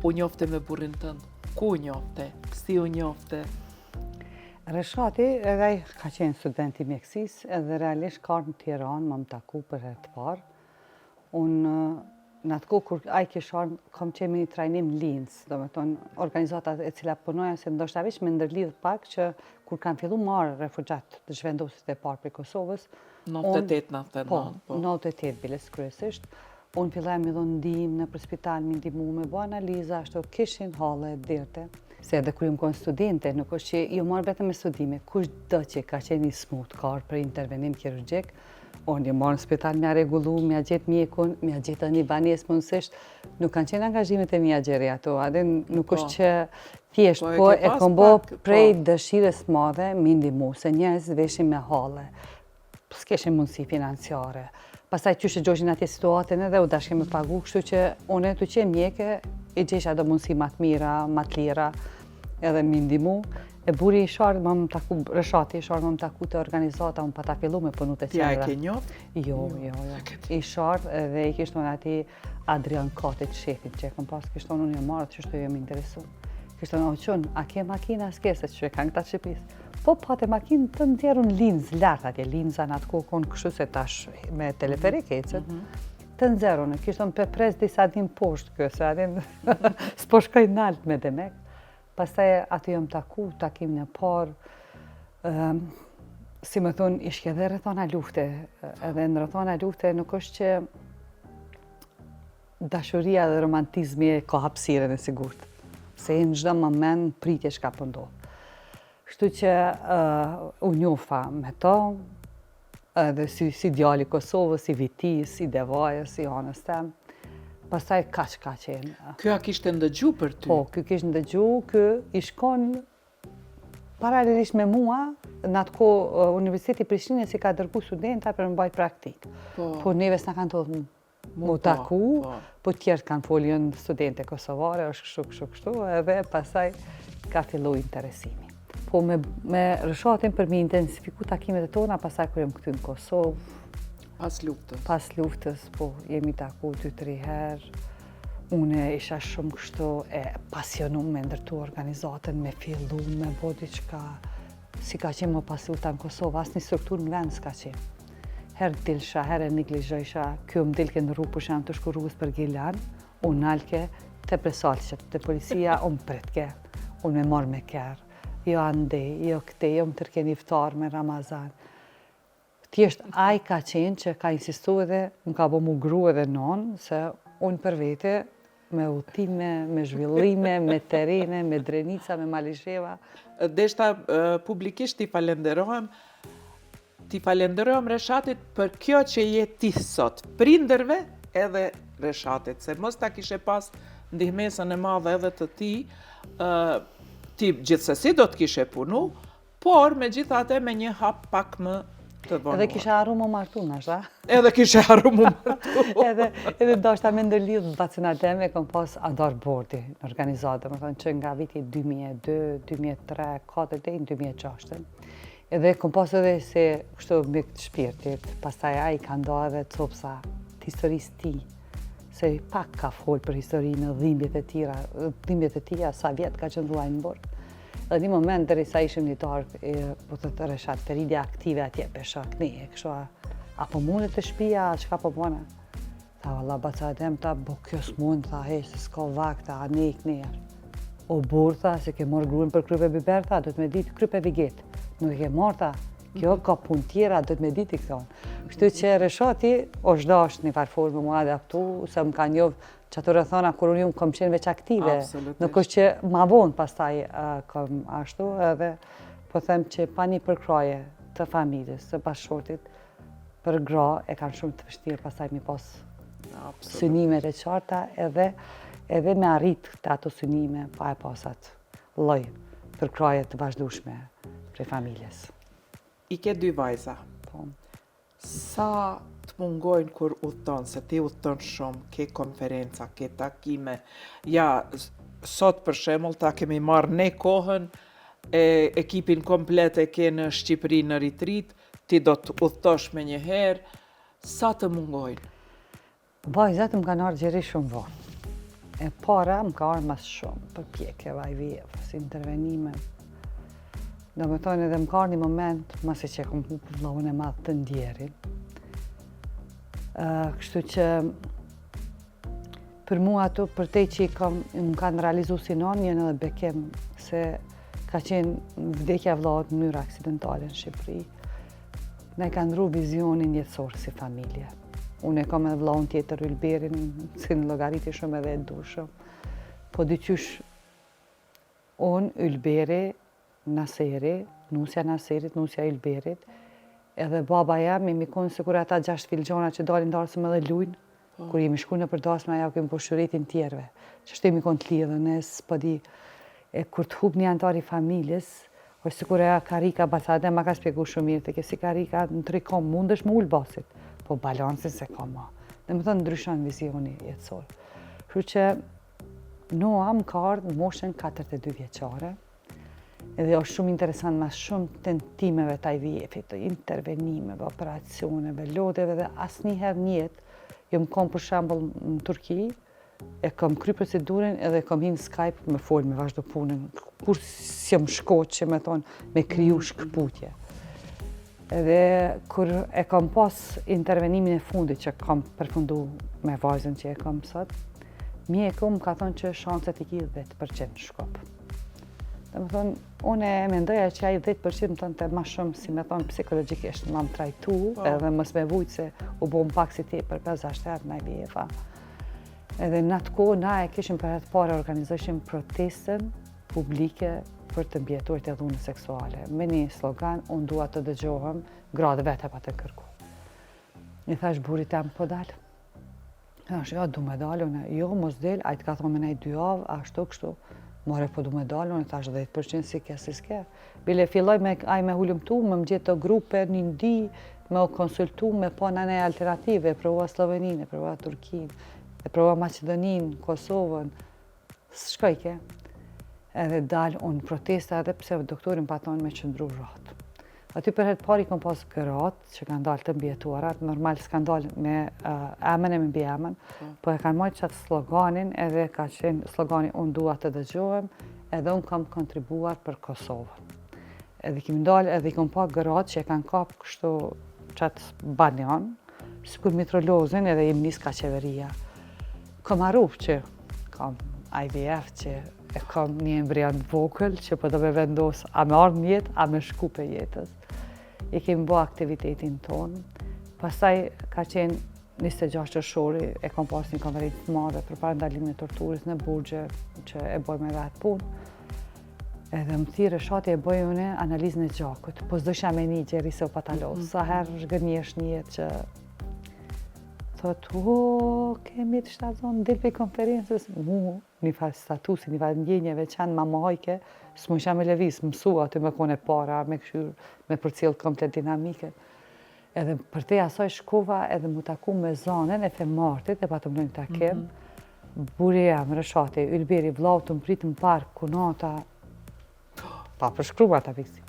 u njofte me burrin tënd. Ku u njofte? Si u njofte? Rëshati edhe ka qenë student i mjekësisë edhe realisht ka në Tiranë, më taku për herë të parë. Unë në atë kohë kur ai kisharë, kam qenë me një trajnim Linz, do me tonë organizatat e cila punoja se ndoshta veç me ndërlidh pak që kur kanë fillu marrë refugjat të zhvendosit e parë për Kosovës. 98-99. Po, 98 biles kryesisht. Unë filloja me dhonë ndihmë në për spital, me ndihmu me bo analiza, ashtu kishin halle dirte. Se edhe kur jam konë studente, nuk është që ju marrë vetëm me studime, kush do që ka qenë i smutkar për intervenim kirurgjik, unë marrë në spital, mja regullu, mja gjetë mjekun, mja gjetë një banes mundësisht, nuk kanë qenë angazhimet e mja gjeri ato, adhe nuk është që thjesht, po e kom bo prej dëshires madhe, mi ndihmu, se njerëz veshin me halle, s'keshin mundësi financiare. Pastaj qyshe gjoshin atje situatën edhe u dashke me pagu, kështu që unë të qenë mjeke, i gjesha do mundësi matë mira, matë lira, edhe mi ndihmu. E buri i sharë më më taku, Rëshati i sharë më taku të organizata, më pa ta fillu me punu të qendra. Tja e ke njoft? Jo. I sharë dhe i kishtë unë ati Adrian Katit, shefin që e kom pas, kishtë unë një marrë që shtu jem interesu. Kishtë unë, o qënë, a ke makina s'kese që e kanë këta Shqipis? Po, pate makinë të ndjerë unë Linz, lartë atje, Linza në atë kohë konë kështu se tash me teleferik ecet. Të nxerë unë, kishtë unë pe pres disa din poshtë këse, adin s'po shkoj nalt me demek. Pastaj aty jam taku, takim në parë, si më thonë, ishke dhe rrethana lufte, edhe në rrethana lufte nuk është që dashuria dhe romantizmi ka hapësirën e sigurt, se në çdo moment pritje çka po ndodh. Kështu që u njofa me to, edhe si djali Kosovës, si vitis, si devajës, si anës tem. Pastaj ka qenë. Kjo a kishte ndëgju për ty? Po, kjo kishte ndëgju, kjo i shkon paralelisht me mua, në atë kohë Universiteti Prishtinës i ka dërgu studenta për më bajt praktik. Po neve s'na kanë të mu taku, po tjertë kanë foljen studente kosovare, është kështu, edhe pastaj ka fillu interesimi. Po me Rëshatin për mi intensifiku takimet e tona, pastaj kur jem këty në Kosovë, Pas luftës, po, jemi taku 2-3 herë. Une isha shumë kështu e pasionum me ndërtu organizatën, me fillu, me bo diçka. Si ka qenë më pas lufta në Kosovë, asë një struktur në vend s'ka qenë. Herë dilsha, herë e neglizhojsha, kjo më dilke në rrugë, për shenë të shku rrugës për Gilan, unë nalke të presalqet, të policia, unë pretke, unë me marrë me kërë. Jo ande, jo këte, jo më tërke një iftar me Ramazan. Thjesht ai ka qenë që ka insistu edhe, më ka bo mu gru edhe non, se unë për vete, me udhime, me zhvillime, me terene, me drenica, me malisheva. Deshta publikisht t'i falenderojmë Reshatit për kjo që je ti sot, prindërve edhe Reshatit, se mos ta kishe pas ndihmesën e madhe edhe të ti, ti gjithsesi do t'kishe punu, por me gjithate me një hap pak më të vonuar. Edhe kisha arru më martu, nashta. Edhe kisha arru më martu. Edhe dashta me ndërlidh vacinat teme, kom pas Adar Bordi në organizatë, më thonë që nga viti 2002, 2003, 2004 dhe 2006. Edhe kom pas edhe se kështu me këtë shpirtit, pastaj ai ka nda edhe copsa të historisë ti, se pak ka folë për historinë dhimbjet e tia, sa vjetë ka qëndruar në burg. Dhe një moment deri sa ishim një tarë, po të reshat peridja aktive atje peshak ne, kështu apo mundet të shpia, çka po bona? Tha, valla, baca dem, ta, bo kjo s'mund, tha, se s'ka vakta, a ne ikner. O burë, tha, se ke morë gruën për krype biber, tha, do të me ditë krype viget. Nuk e ke marë, tha, kjo ka pun tjera, do të me ditë i këtonë. Kështu që reshati, o shdash një farfor me mua adaptu, se më ka njovë që ato rëthona kur unë kom qenë veç aktive. Nuk është që ma vonë pastaj kom ashtu, edhe po them që pa një përkraje të familjes, të bashkëshortit, për gra e kanë shumë të vështirë pastaj mi pas synimet e qarta, edhe me arrit të ato synime pa e pasat lloj përkraje të vazhdueshme prej familjes. I ke 2 vajza. Po. Sa të mungojnë kur udhton, se ti udhton shumë, ke konferenca, ke takime. Ja, sot për shembull ta kemi marrë ne kohën, ekipin komplet e ke në Shqipëri në ritrit, ti do të udhtosh me një herë, sa të mungojnë? Vajzat më kanë ardhur gjeri shumë vonë. E para më ka ardhur mas shumë, për pjekjeve IVF, si intervenime. Do me thonë edhe më ka ardhur një moment, masi që kom hupur vllahun e madh të ndjerin. Kështu që për mua ato, për te që më kanë realizu si non, jenë edhe bekem se ka qenë vdekja vllahut në mënyrë aksidentale në Shqipëri. Ne ka ndru vizionin jetësor si familje. Unë e kam edhe vllahun tjetër Ylberin, si në llogariti shumë edhe e dushëm. Po dyqysh unë, Ylberi, Naseri, nusja Naserit, nusja Ylberit, edhe baba jam, imi konë se kur ata 6 filgjona që dalin darësëm edhe lujnë, kur jemi shku në përdasme, ajo kemi po shëretin tjerve, që shtemi konë të lidhën, po di, kur të hub një antari familjes, është si kur e karika basade, ma ka spjegu shumë mirë, të kesi karika në 3 kom, mundesh më ullë basit, po balansin se ka ma. Dhe më thënë ndryshon vizioni jetësor. Kështu që Noa më ka ardhur në moshën 42 vjeçare, edhe është shumë interesant mas shumë tentimeve të IVF-it, të intervenimeve, operacioneve, lodheve dhe asnjëherë në jetë, jam kom për shembull në Turqi, e kam kry procedurin edhe kam hinë Skype me folë, me vazhdo punën, kur s'jam shkoq që me thonë me kriju shkëputje. Edhe kur e kam pas intervenimin e fundit që kam përfundu me vajzën që e kam sot, mjeku më ka thonë që shanset i ki 10% shkop. Dhe më thonë, unë e mendoja që ai 10% më thonë të ma shumë, si me thonë, psikologikisht ma më trajtu, edhe mës me vujtë se u bo më pak si ti për 5-6 herë në IVF-a. Edhe në atë kohë, na e kishim për atë pare organizoshim protestën publike për të mbjetuar të dhunës seksuale. Me një slogan, unë dua të dëgjohem, gradë vete pa të kërku. I thash burit e më po dalë. Thash, ja, du me dalë, unë, jo, mos del, a i të ka thonë me nej 2 javë, ashtu kështu. More po du me dalë, unë thash 10% si ke, si s'ke. Bile filloj me hullumtu, me më gjithë të grupe, një ndi, me o konsultu, me po në nej alternative, e provua Sloveninë, e provua Turkinë, e provua Macedoninë, Kosovën, shkojke. Edhe dalë unë protesta edhe pse doktorin pa thonë me qëndru ratë. Aty për herë pari kom pas gratë që kanë dalë të mbjetuarat, normal s'kanë dalë me emën e me mbi emën, po e kanë mojtë qatë sloganin edhe ka qenë slogani unë dua të dëgjohem edhe unë kam kontribuar për Kosovën. Edhe kemi dalë edhe i kom pa gratë që e kanë kapë kështu qatë banjan, sikur mitrolozin edhe im nis ka qeveria. Kom arruf që kam IVF që e kam një embrion vogël që po do me vendos a me ardhë në jetë, a me shku për jetës. I kemi bo aktivitetin tonë. Pastaj ka qenë 26 qershori, e kam pas një konferencë të madhe për para ndalimin e torturës në Burgje, që e boj me vetë punë. Edhe më thirë shati e boj une analizën e gjakut. Po s'dojsha me një gjeri se o patalos. Sa herë shgërnjesh një jetë thot, kemi të shtazon, del për konferencës, një farë statusi, një farë ndjenje veçanë ma majke, s'mu isha me levis, mësua aty me kone para, me këshyr, me përcjell komplet dinamike. Edhe për te asoj shkova edhe mu taku me zonën e Femartit, e pa të mdojnë takim, buri jam, Rëshati, Ylberi, vlau të mprit në park, kunata, pa përshkruva ta visi.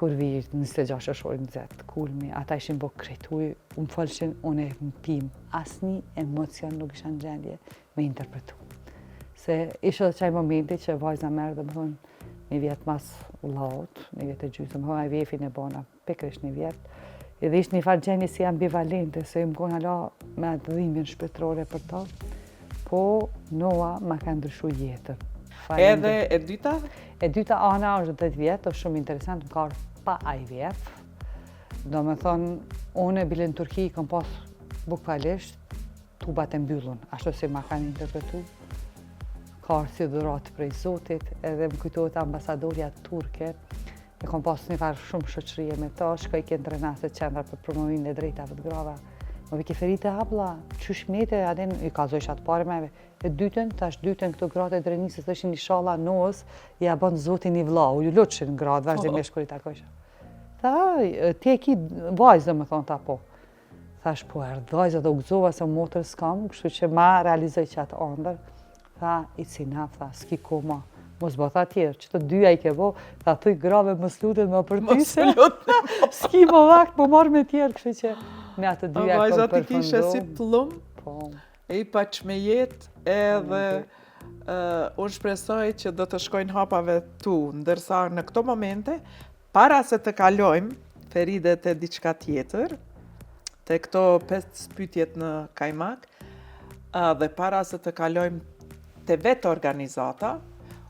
Kur vi 26 shorë në zetë, kulmi, ata ishin bo kretuj, unë falëshin, unë e më pim, asni emocion nuk isha në gjendje me interpretu. Se ishe dhe qaj momenti që vajza merë dhe më thonë, një vjetë mas laut, një vjetë e gjysë, më thonë, a vjefin e bona, pikrish një vjetë, edhe ishtë një farë gjendje si ambivalente, se më konë hala me atë dhimbjen shpirtërore për to, po Noa ma ka ndryshu jetën. Edhe e dyta? E dyta ana është 10 vjetë, është shumë interesant, më ka pa IVF. Do me thonë, unë e bile në Turki, kom pas bukfalisht, tubat e mbyllun, ashtu si ma kanë interpretu. Ka si dhuratë prej Zotit, edhe më kujtohet ambasadorja turke, e kom pas një farë shumë shoqërije me ta, shkoj ke ndrenase qendra për promovimin e drejtave të grava. Më vike ferite habla, qysh mete, adin i kazoj shatë pare meve. E dytën këto gratë e drenisës të ishin një shala Noës, i a bënë Zotin i vlau, ju luqin gratë, vazhdimisht kur i takojshë. Tha, ti e ki vajzë, më thonë ta po. Thash, po erdhajzë dhe u gëzova se motër s'kam, kështu që ma realizoj që atë andër. Tha, i cinaf, tha, s'ki koma. Mos bo tha tjerë, që të dyja i ke bo, tha thuj grave më slutet më përtise. S'ki më vakt, po marrë me tjerë, kështu që me atë dyja kom përfundu. Vajzat i kishe si plum, e i paq me jetë, edhe unë shpresoj që do të shkojnë hapave tu, ndërsa në këto momente, para se të kalojmë Feridet e diçka tjetër, të këto 5 pytjet në kajmak, dhe para se të kalojmë të vetë organizata,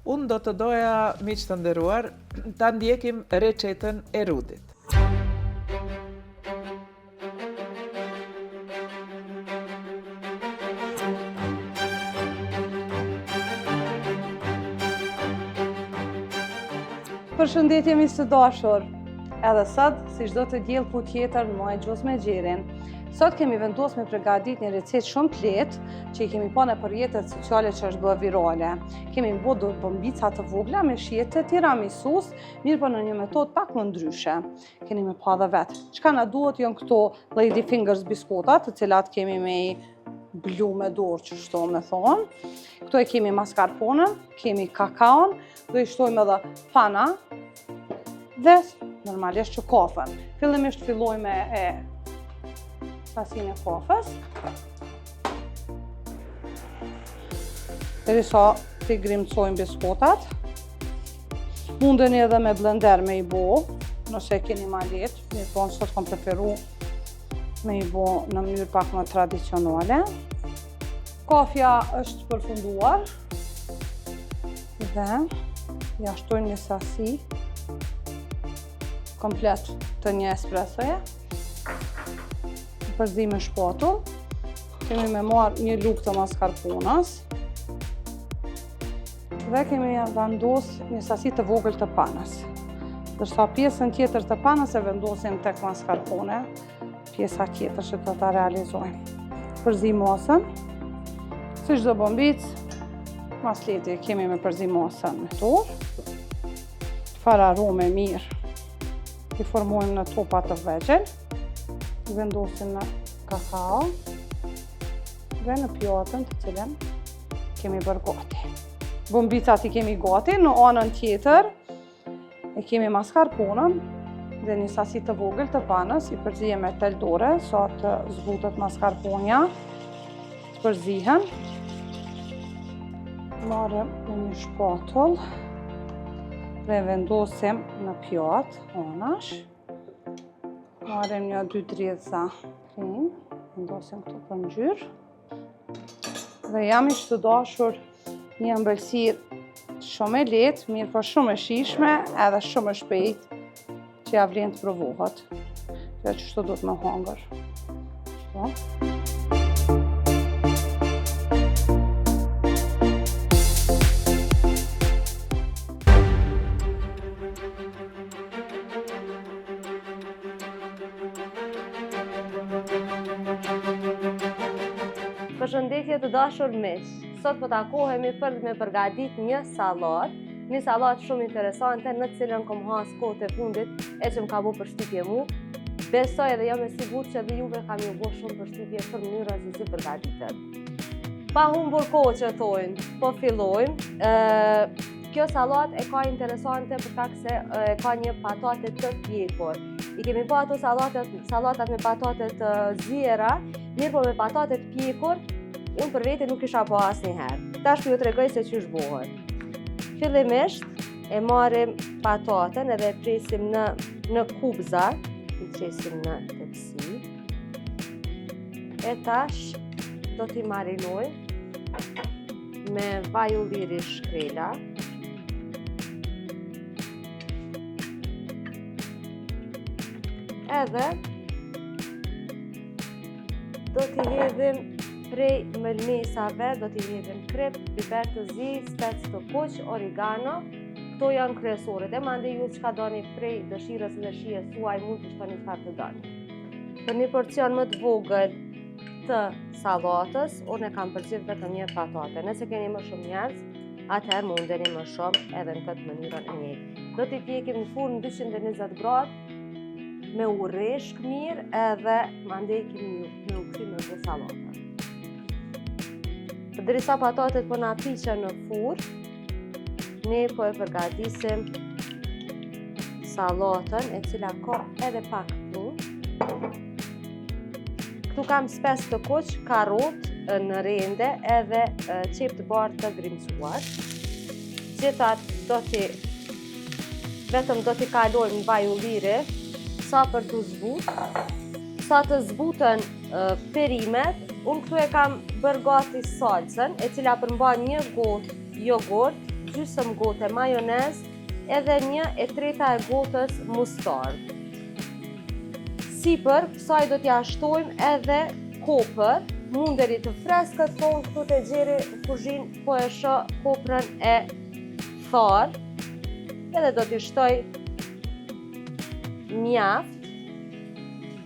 unë do të doja, miq të nderuar, ta ndjekim recetën e Rudit. Përshëndetje miq të dashur. Edhe sot, si çdo të diell ku tjetër, mua e gjos me Gjerin. Sot kemi vendosur me përgatit një recetë shumë të lehtë që i kemi pa në rrjetet sociale që është bërë virale. Kemi bërë bombica të vogla me shije të tiramisus, mirë po në një metodë pak më ndryshe. Keni me pa dhe vetë. Çka na duhet janë këto Lady Fingers biskotat, të cilat kemi me blu me dorë që shto me thonë. Këto e kemi mascarpone, kemi kakaon, do i shtojmë edhe pana dhe normalisht që kafën. Fillimisht fillojmë me sasinë e kafës. Derisa t'i grimcojmë biskotat. Mundeni edhe me blender me i bo, nëse keni ma letë, mirë po nësot kom preferu me i bo në mënyrë pak më tradicionale. Kafja është përfunduar dhe ja shtojmë një sasi komplet të një espressoje. Përzi me shpatull. Kemi me marrë një lugë të mascarponës dhe kemi vendos një sasi të vogël të panës. Dërsa pjesën tjetër të panës e vendosim tek mascarpone, pjesa tjetër që do ta realizojmë. Përzi mosën. Si çdo bombicë, mas leti kemi me përzi mosën me torë. Fara arome mirë. I formojmë në topa të vegjël. I vendosim në kakao dhe në pjatën të cilën kemi bërë gati. Bombicat i kemi gati, në anën tjetër e kemi mascarponën dhe një sasi të vogël të panës, i përzijem me tel dore sa të zbutet mascarponja, të përzihen. Marrëm në një shpatull dhe vendosim në pjatë anash. Marrëm një 2 dredha krem, vendosim këtu për ngjyrë. Dhe jam i të dashur një ëmbëlsirë shumë e lehtë, mirë po shumë e shijshme, edhe shumë e shpejtë, që ja vlen të provohet. Kjo që shto do të më hangër. të dashur miq, sot po takohemi për me përgatit një sallatë shumë interesante në cilën kom has kohët e fundit e që më ka bu përshtypje mu. Besoj edhe jam e sigur që edhe juve kam ju bo shumë përshtypje për mënyra se si përgatitet. Pa humbur kohë që thojnë, po fillojmë. Kjo sallatë e ka interesante për kaq se e ka një patate të pjekur. I kemi pa ato sallatat me patate të ziera, mirë po me patate të pjekur, unë për vete nuk isha pa asnjëherë. Tash ju tregoj se ç'është bëhet. Fillimisht e marrim pataten edhe e presim në kubza, i qesim në tepsi. E tash do t'i marinoj me vaj ulliri shkrela. Edhe do t'i hedhim prej mëlmesave, do t'i hedhim krip, biber të zi, spec të kuq, origano. Këto janë kryesorët, e mande ju çka doni prej dëshirës dhe shijes tuaj mund të shtoni çfarë të doni. Për një porcion më të vogël të sallatës, unë e kam përzier vetëm një patate. Nëse keni më shumë njerëz, atëherë mundeni më shumë edhe në këtë mënyrën e njëjtë. Do t'i pjekim në furn 220 gradë me urreshk mirë edhe mandej kemi me u kthim në sallatë. Derisa patatet po na piqen në furrë, ne po e përgatisim sallatën e cila ka edhe pak pluhur. Këtu kam spec të kuq, karrotë në rende edhe qep të bardhë të grimcuar. Gjithat vetëm do t'i kalojmë në vaj ulliri sa për të zbutë. Sa të zbutën perimet, unë këtu e kam bërë gati salcën, e cila përmban 1 gotë jogurt, gjysmë gotë majonez, edhe 1/3 e gotës mustardë. Sipër, kësaj do t'ja shtojmë edhe kopër, munderi të freskët, po unë këtu të gjeri në kuzhinë po e shoh koprën e tharë, edhe do t'i shtoj mjaft,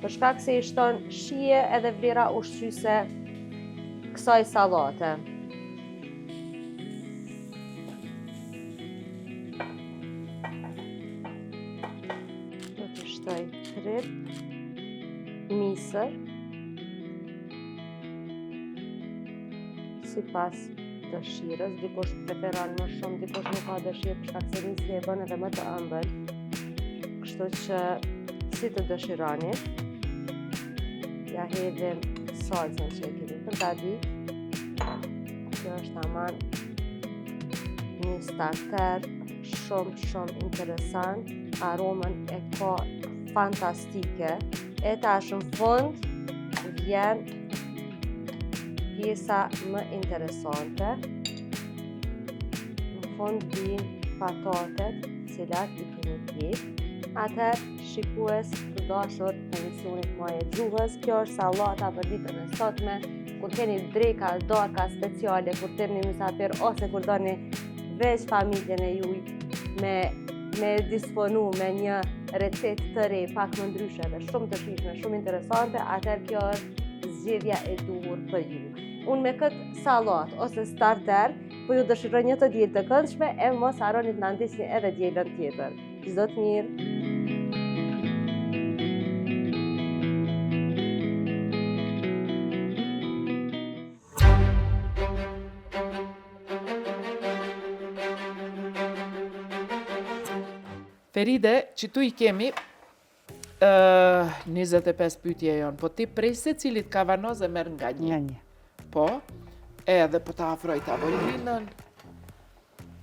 për shkak se i shton shije edhe vlera ushqyese kësaj sallate. Do t'i shtoj krip, misër, sipas dëshirës, dikush preferon më shumë, dikush nuk ka dëshirë për shkak se misri e bën edhe më të ëmbël. Kështu që si të dëshironi. Ja hedhim salcën që e kemi përgatit. Kjo është aman një starter shumë interesant. Aromën e ka fantastike. E tash në fund vjen pjesa më interesante. Në fund vjen patatet, cilat i kemi pjekë. Atëherë, shikues të dashur të emisionit Maje Gjuhës, kjo është sallata për ditën e sotme, kur keni dreka, darka speciale, kur temni mysafir ose kur doni veç familjen e juj me disponu me një recet të re, pak më ndryshe dhe shumë të shijshme, shumë interesante, atëherë kjo është zgjedhja e duhur për ju. Unë me këtë sallatë ose starter, po ju dëshiroj një të djelë të këndshme e mos harroni të na ndiqni edhe djelën tjetër. Çdo të mirë. Feride, që tu i kemi 25 pyetje janë, po ti prej se cilit kavanoz e merr nga një. Nga një. Po, edhe po ta afroj tavolinën,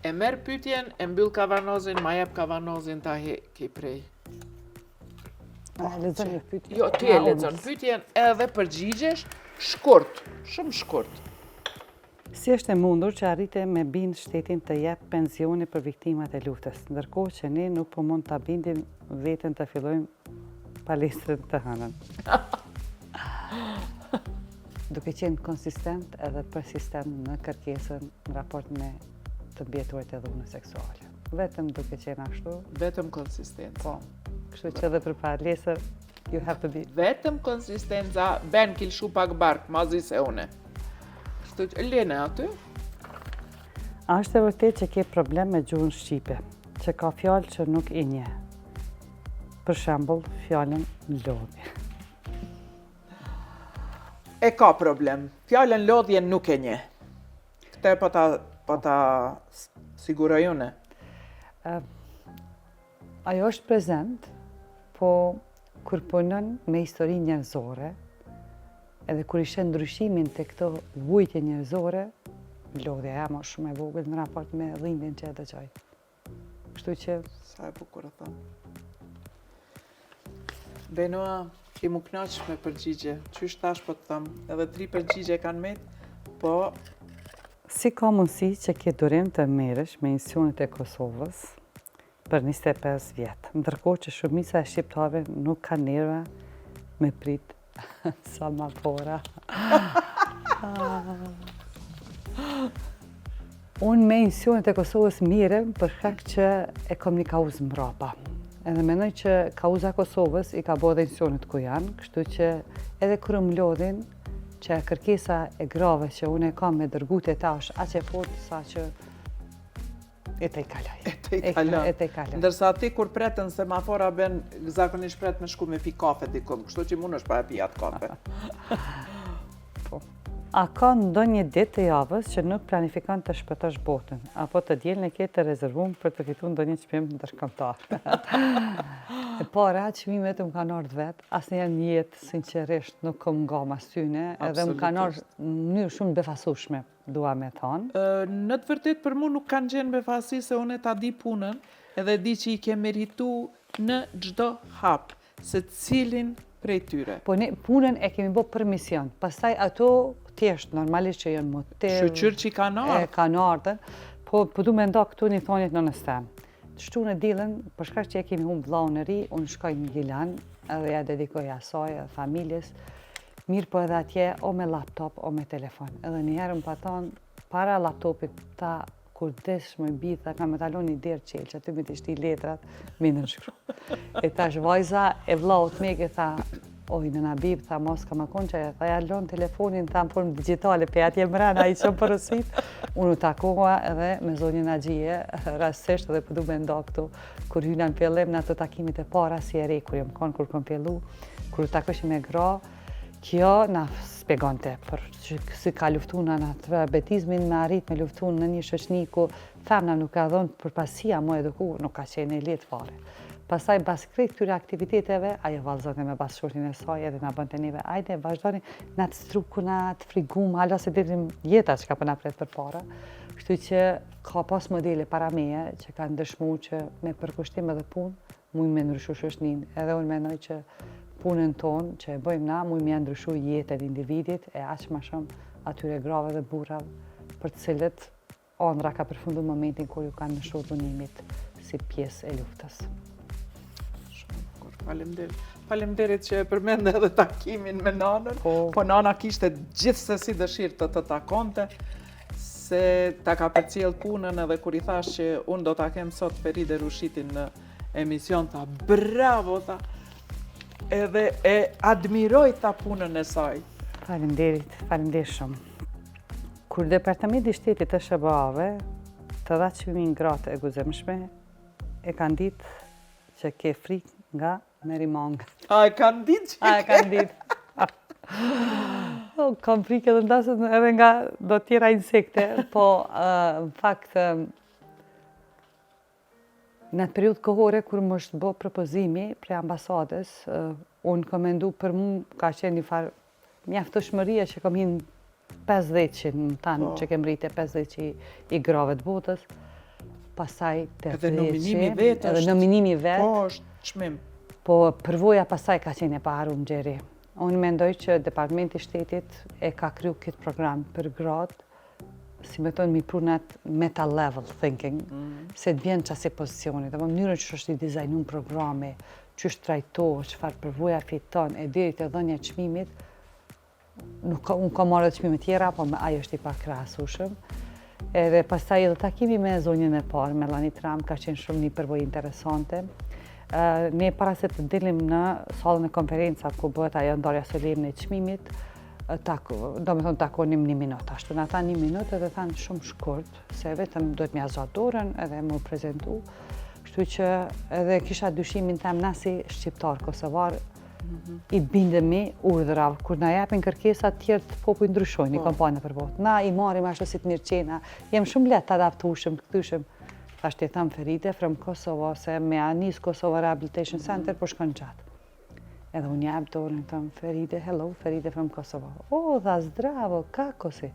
e merr pyetjen, e mbyll kavanozin, ma jep kavanozin ta heki prej. Lexon një pyetje. Jo, ti e lexon pyetjen edhe përgjigjesh shkurt, shumë shkurt. Si është e mundur që arrite me bind shtetin të jep pensioni për viktimat e luftës, ndërkohë që ne nuk po mund ta bindim veten të fillojmë palestrën të hënën. Duke qenë konsistent edhe persistent në kërkesën në raport me të mbijetuarit e dhunës seksuale. Vetëm duke qenë ashtu. Vetëm konsistenca. Po, kështu që edhe për palesër, you have to be. Vetëm konsistenca, ben kilshu pak bark, mazi se une. Lene, aty? Është e vërtet që ke problem me gjuhën shqipe, që ka fjalë që nuk i nje. Për shembull, fjalën lodhje. E ka problem. Fjalën lodhje nuk e nje. Këtë po ta siguroj unë. Ajo është prezent, po kur punon me histori njerëzore, edhe kur ishe ndryshimin të këto vujtje njerëzore, lodhja jam është shumë e vogël në raport me dhimbjen që e dëgjoj. Kështu që... Sa e bukur e thënë. Benoa, i mu knaq me përgjigje. Qysh tash po të thëmë, edhe 3 përgjigje kanë met, po... Si ka mundësi që ke durim të merresh me misionet e Kosovës për 25 vjetë, ndërkohë që shumica e shqiptarëve nuk ka nerva me prit sa ma pora. Unë me misionet e Kosovës mirem për shkak që e kom një kauzë mbrapa. Edhe mendoj që kauza e Kosovës i ka bërë dhe misionet ku janë, kështu që edhe kur më lodhin që kërkesa e grave që unë e kam me dërgut e ta është aq e fortë sa që e te i kaloj. E te i kaloj. Ndërsa ti kur pretën semafora ben zakonisht pret me shku me pi kafe dikun, kështu që mund është pa e pi atë kafe. Po. A ka ndonjë ditë të javës që nuk planifikon të shpëtosh botën, apo të dielën e ke të rezervuar për të fituar ndonjë çmim ndërkombëtar? E para, çmimet më kanë ardhur vet, asnjëherë në jetë sinqerisht nuk kam nga masyne, edhe më kanë ardhur në mënyrë shumë befasueshme, dua me thonë. Në të vërtet për mu nuk kanë gjenë befasi se unë ta di punën, edhe di që i ke meritu në çdo hap, se cilin prej tyre. Po ne punën e kemi bërë për mision, pastaj ato thjesht normalisht që janë motiv. Shqyr që i kanë ardhur. Kanë ardhur, po du me nda këtu një thonjit në nëstem. Shtu në dilën, për shkak që e kemi humbë vllaun e ri, unë shkoj në Gilan, edhe ja dedikoj asaj, familjes, mirë po edhe atje o me laptop, o me telefon. Edhe njëherë më paton, para laptopit ta, kur desh më bitha, ka me talon një derë qelë, që aty me të shti letrat, me në shkru. E tash vajza e vllaut meke tha, oj, në Nabib, tha, mos ka më konë që e tha, ja lonë telefonin, tha, në formë digitale, pe atje mrena, i që përësit. Unë u takoha edhe me zonjën Agjie, rastisht edhe përdu me nda këtu, kur hyna në fillim në ato takimit e para, si e re, kur jam konë, kur kom fillu, kur u takoshim me gra, kjo na spjegonte, për që si ka luftu në atë betizmin me arrit me luftu në një shoqni ku thamna nuk ka dhonë për pasia mu eduku, nuk ka qenë e letë fare. Pastaj pas krejt këtyre aktiviteteve, ajo vallëzonte me bashkëshortin e saj edhe na bënte neve, ajde vazhdoni na të strukuna, të frigum, hala se ditim jeta që ka për na pret për para. Kështu që ka pas modele para meje që kanë dëshmuar që me përkushtim edhe punë, mund me ndryshu shoqnin. Edhe unë mendoj që punën tonë që e bëjmë na, mund me ndryshu jetën e individit e aq më shumë atyre grave dhe burrave për të cilët ëndra ka përfunduar momentin kur ju kanë nëshuar dhunimit si pjesë e luftës. Faleminderit që e përmende edhe takimin me nanën, po nana kishte gjithsesi dëshirë të takonte, se ta ka përcjell punën edhe kur i thash që unë do ta kem sot Feride Rushitin në emision, tha bravo, tha, edhe e admiroj ta punën e saj. Faleminderit shumë. Kur Departamenti i Shtetit të SBA-ve të dha çmimin gratë e guzimshme, e kanë ditë që ke frikë nga Merimang. A e kanë ditë që e kanë ditë. Kam frikë edhe ndasët edhe nga do tjera insekte, po në fakt në atë periudhë kohore kur më është bë propozimi prej ambasadës, unë kam mendu për mu ka qenë një farë mjaftueshmëria që kam hinë 50 që në tanë që kem rritë 50 që i grave të botës. Pastaj edhe nominimi vetë edhe nominimi vetë. Po, është çmim. Po përvoja pastaj ka qenë e paharuar Xheri. Unë mendoj që Departamenti i Shtetit e ka kriju këtë program për gratë, si me tonë mi prunat meta level thinking, se të vjen qasi pozicioni, dhe më mënyrën që është i dizajnun programe, që është trajtohë, çfarë përvoja fiton, e deri te dhënia e çmimit, unë ka marrë çmime tjera, po ajo është i pakrahasueshëm. Edhe pastaj edhe takimi me zonjën e parë, Melanie Trump, ka qenë shumë një përvojë interesante. Ne para se të dilim në sallën e konferencat ku bëhet ajo ndarja solemne e çmimit, do me thonë takonim 1 minutë. Ashtu në tha 1 minutë edhe thanë shumë shkurt, se vetëm duhet m'ja zot dorën edhe mu prezentu. Kështu që edhe kisha dyshimin tem nasi shqiptar kosovar i bindemi urdhërave. Kur na japin kërkesat tjerë të popull ndryshojnë, i kampanja për votë. Na i marrim ashtu si të mirë qena. Jem shumë lehtë të adaptueshëm, këtyshëm. Thashtë tham Feride from Kosovo, se me anis Kosovo Rehabilitation Center, po shkon gjatë. Edhe unë jap dorën, tham Feride, hello, Feride from Kosovo. O, dha zdravo, kako si?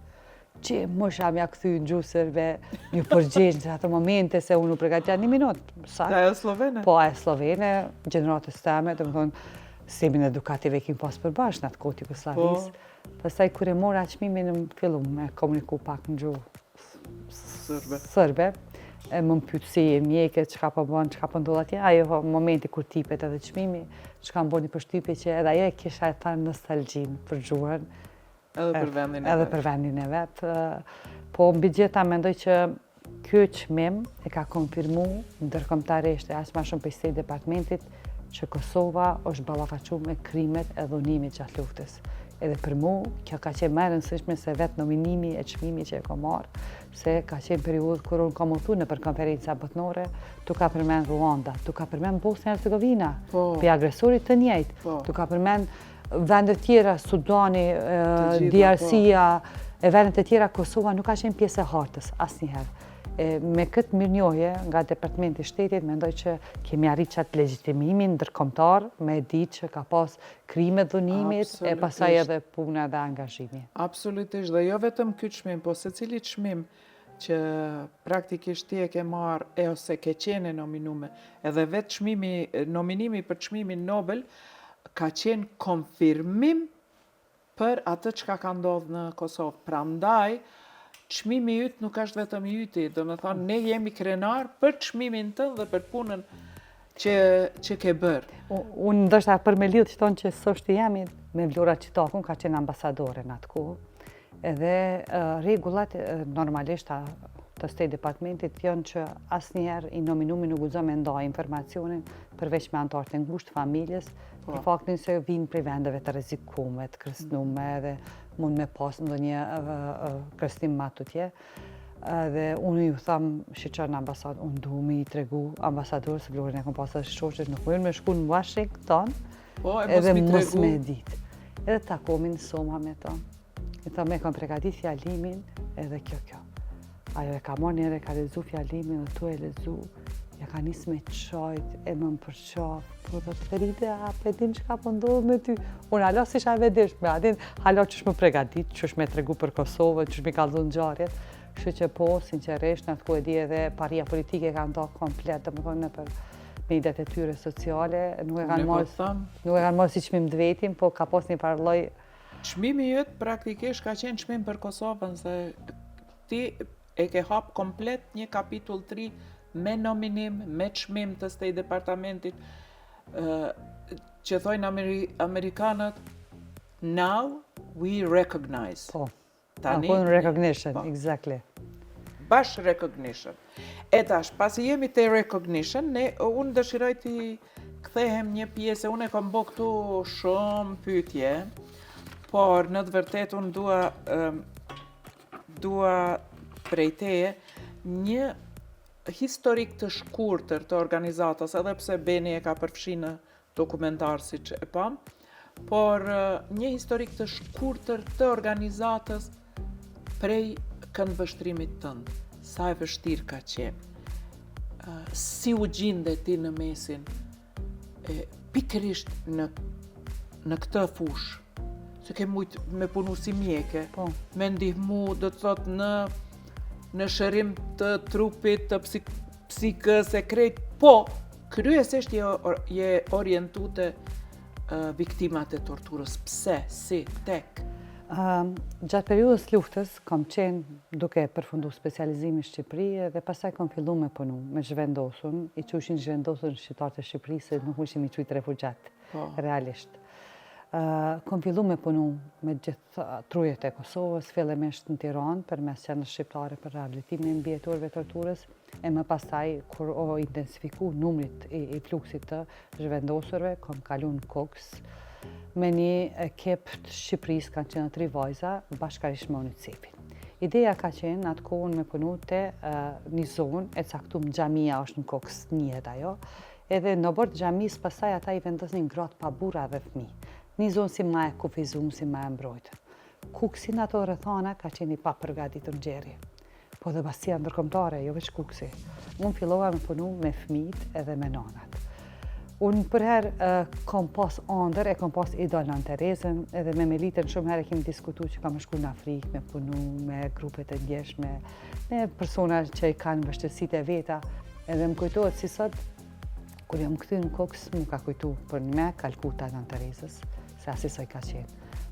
Që mosha mja këthy në gjusërve një përgjegjnë që ato momente se unë u pregatja 1 minutë. Ajo slovene? Po, ajo slovene, gjeneratës teme, të më thonë, simin edukative kim pas përbashkë në atë kohë Jugoslavisë. Pastaj kur e mora çmimin më fillu me komuniku pak në gjuhë sërbe. Më më pytë si e mjeke, çka po bën, çka po ndodh atje. Ajo momenti kur tipet edhe çmimi, çka më bën një përshtypje që edhe ajo e kisha e thënë nostalgjin për gjuhën. Edhe për vendin e vet. Edhe për vendin e vet. Po mbi gjitha mendoj që ky çmim e ka konfirmu ndërkombëtarisht as më shumë për State Departmentit që Kosova është ballafaqur me krimet e dhunimit gjatë luftës. Edhe për mu, kjo ka qenë më e rëndësishme se vetë nominimi e çmimit që e kam marrë, se ka qenë periudhë kur unë kam udhëtuar nëpër konferenca botërore, tu ka përmend Ruanda, tu ka përmend Bosnia Hercegovina, për agresorit të njëjtë, tu ka përmend vendet tjera, Sudani, DRC-a, e vendet e tjera, Kosova nuk ka qenë pjesë e hartës asnjëherë. Me këtë mirënjohje nga Departamenti i Shtetit, mendoj që kemi arrit qatë legjitimimin ndërkombëtar me ditë që ka pas krime dhunimit e pasaj edhe puna dhe angazhimi. Absolutisht, dhe jo vetëm ky çmim, po secili çmim që praktikisht ti e ke marrë e ose ke qenë nominume, edhe vetë nominimi për çmimin Nobel ka qenë konfirmim për atë çka ka ndodhur në Kosovë. Prandaj çmimi yt nuk është vetëm i yti, do me thonë, ne jemi krenar për çmimin tënd dhe për punën që ke bërë. Unë ndoshta për me lidhë që thonë që s'është jemi me Vlora Qitafun, ka qenë ambasadore në atë kohë, edhe rregullat normalisht të State Departmentit janë që asnjëherë i nominumi nuk guxon me ndaj informacionin përveç me anëtarët e ngushtë familjes, për faktin se vinë prej vendeve të rrezikume, të kërcënume edhe mund me pas ndonjë kërcënim më tutje. Dhe unë ju tham shiqar në ambasadë, unë du me i tregu ambasadorës, Vlorën e kom pasur shoqet, nuk mujnë me shku në Washington, edhe mos me ditë. Edhe takomin soma me ta. E ta me kam pregadit fjalimin edhe kjo. Ajo e ka marrë njëre, ka lezu fjalimin dhe tu e lezu, ja ka nisë me qajt, e më përqaf, po dhe të Feride, a pedim që ka pëndodhë me ty. Unë alo si shaj vedish me adin, alo që shme pregadit, që shme tregu për Kosovë, që shme kalzu në gjarjet. Kështu që po, sinqeresht, në të ku e di edhe paria politike ka ndohë komplet, dhe më thonë në për mediat e tyre sociale, nuk e kanë marrë si çmim të vetin, po ka pas një parloj. Çmimi jëtë praktikisht ka qenë çmim për Kosovën, se ti e ke hap komplet një kapitull 3 me nominim, me çmim të State Departamentit, që thojnë Amerikanët, now we recognize. Po, recognition, exactly. Bash recognition. E tash, pasi jemi te recognition, unë dëshiroj t'i kthehem një pjesë, unë e kam bë këtu shumë pyetje, por në të vërtet unë dua prej teje një historik të shkurtër të organizatës, edhe pse Beni e ka përfshi në dokumentar siç e pam, por një historik të shkurtër të organizatës prej këndvështrimit tënd. Sa e vështirë ka qenë? Si u gjinde ti në mesin? Pikërisht në këtë fushë, se ke mujt me punu si mjeke, me ndihmu, do të thot, në shërim të trupit, të psikës e krejt, po, kryesisht je orientute viktimat e torturës. Pse, si, tek? Gjatë periudhës luftës, kam qenë duke përfundu specializimin në Shqipëri dhe pastaj kam fillu me punu, me zhvendosun, i që ushin zhvendosun shqiptarët e Shqipërisë, nuk ushin i qujtë refugjat, realisht. Kam fillu me punu me gjithë trujet e Kosovës, fillimisht në Tiranë, përmes qendrës shqiptare për rehabilitimin e mbijetorëve të torturës, e më pastaj, kur o intensifiku numrit i fluksit të zhvendosurve, kam kalu në Koks, me një ekip të Shqipërisë, kanë qenë 3 vajza, bashkarisht me UNICEF-in. Ideja ka qenë atë kohën me punu të një zonë, e caktum xhamia është në kokës njët ajo, edhe në bord xhamis pastaj ata i vendosin gratë pa burra dhe fëmijë. Një zonë si ma e kufizum, si ma e mbrojtër. Kuksin ato rrethana ka qenë i pa përgatitur gjerje. Po dhe basia ndërkombëtare, jo veç kuksi. Unë fillova me punu me fëmijët edhe me nanat. Unë përherë kom pas andër, kom pas idol në Terezën, edhe me Melitën shumë herë kemi diskutu që kam shku në Afrikë, me punu me grupet e ndjeshme, me persona që i kanë vështërsitë e veta. Edhe më kujtohet si sot, kur jam këty në kokës, më ka kujtu për me Kalkuta në Terezës, se asisoj ka qenë.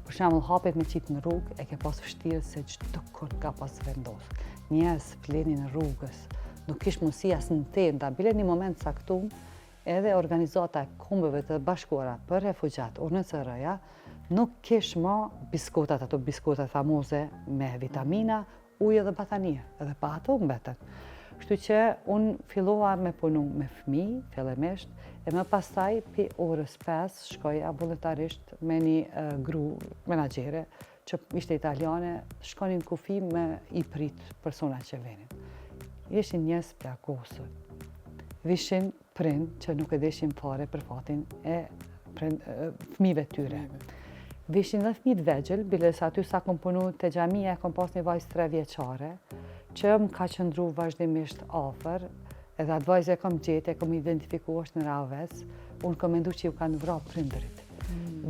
Për shembull, hapet me qitë në rrugë, e ke pas vështirë se çdo kur ka pas vendosë. Njerëz flenin në rrugës, nuk kish mundësi as në tenda, bile një moment caktum, edhe organizata e kombeve të bashkuara për refugjat, UNHCR-ja, nuk kish më biskotat, ato biskotat famoze me vitamina, ujë dhe batanie, edhe pa ato mbeten. Kështu që unë fillova me punu me fëmijë, fillimisht, e më pastaj pi orës 5 shkoja vullnetarisht me një gru menaxhere që ishte italiane, shkonin kufi me i prit persona që venin. Ishin njerëz plagosur. Vishin prind që nuk e deshin fare për fatin e fëmijëve tyre. Vishin dhe fëmijët vegjël, bile sa aty sa kom punu te xhamia, kom pas një vajzë 3 vjeçare, që më ka qëndru vazhdimisht afër, edhe atë vajzë e kom gjetë, e kom identifiku është në Raves, unë kom mendu që ju kanë vra prindërit.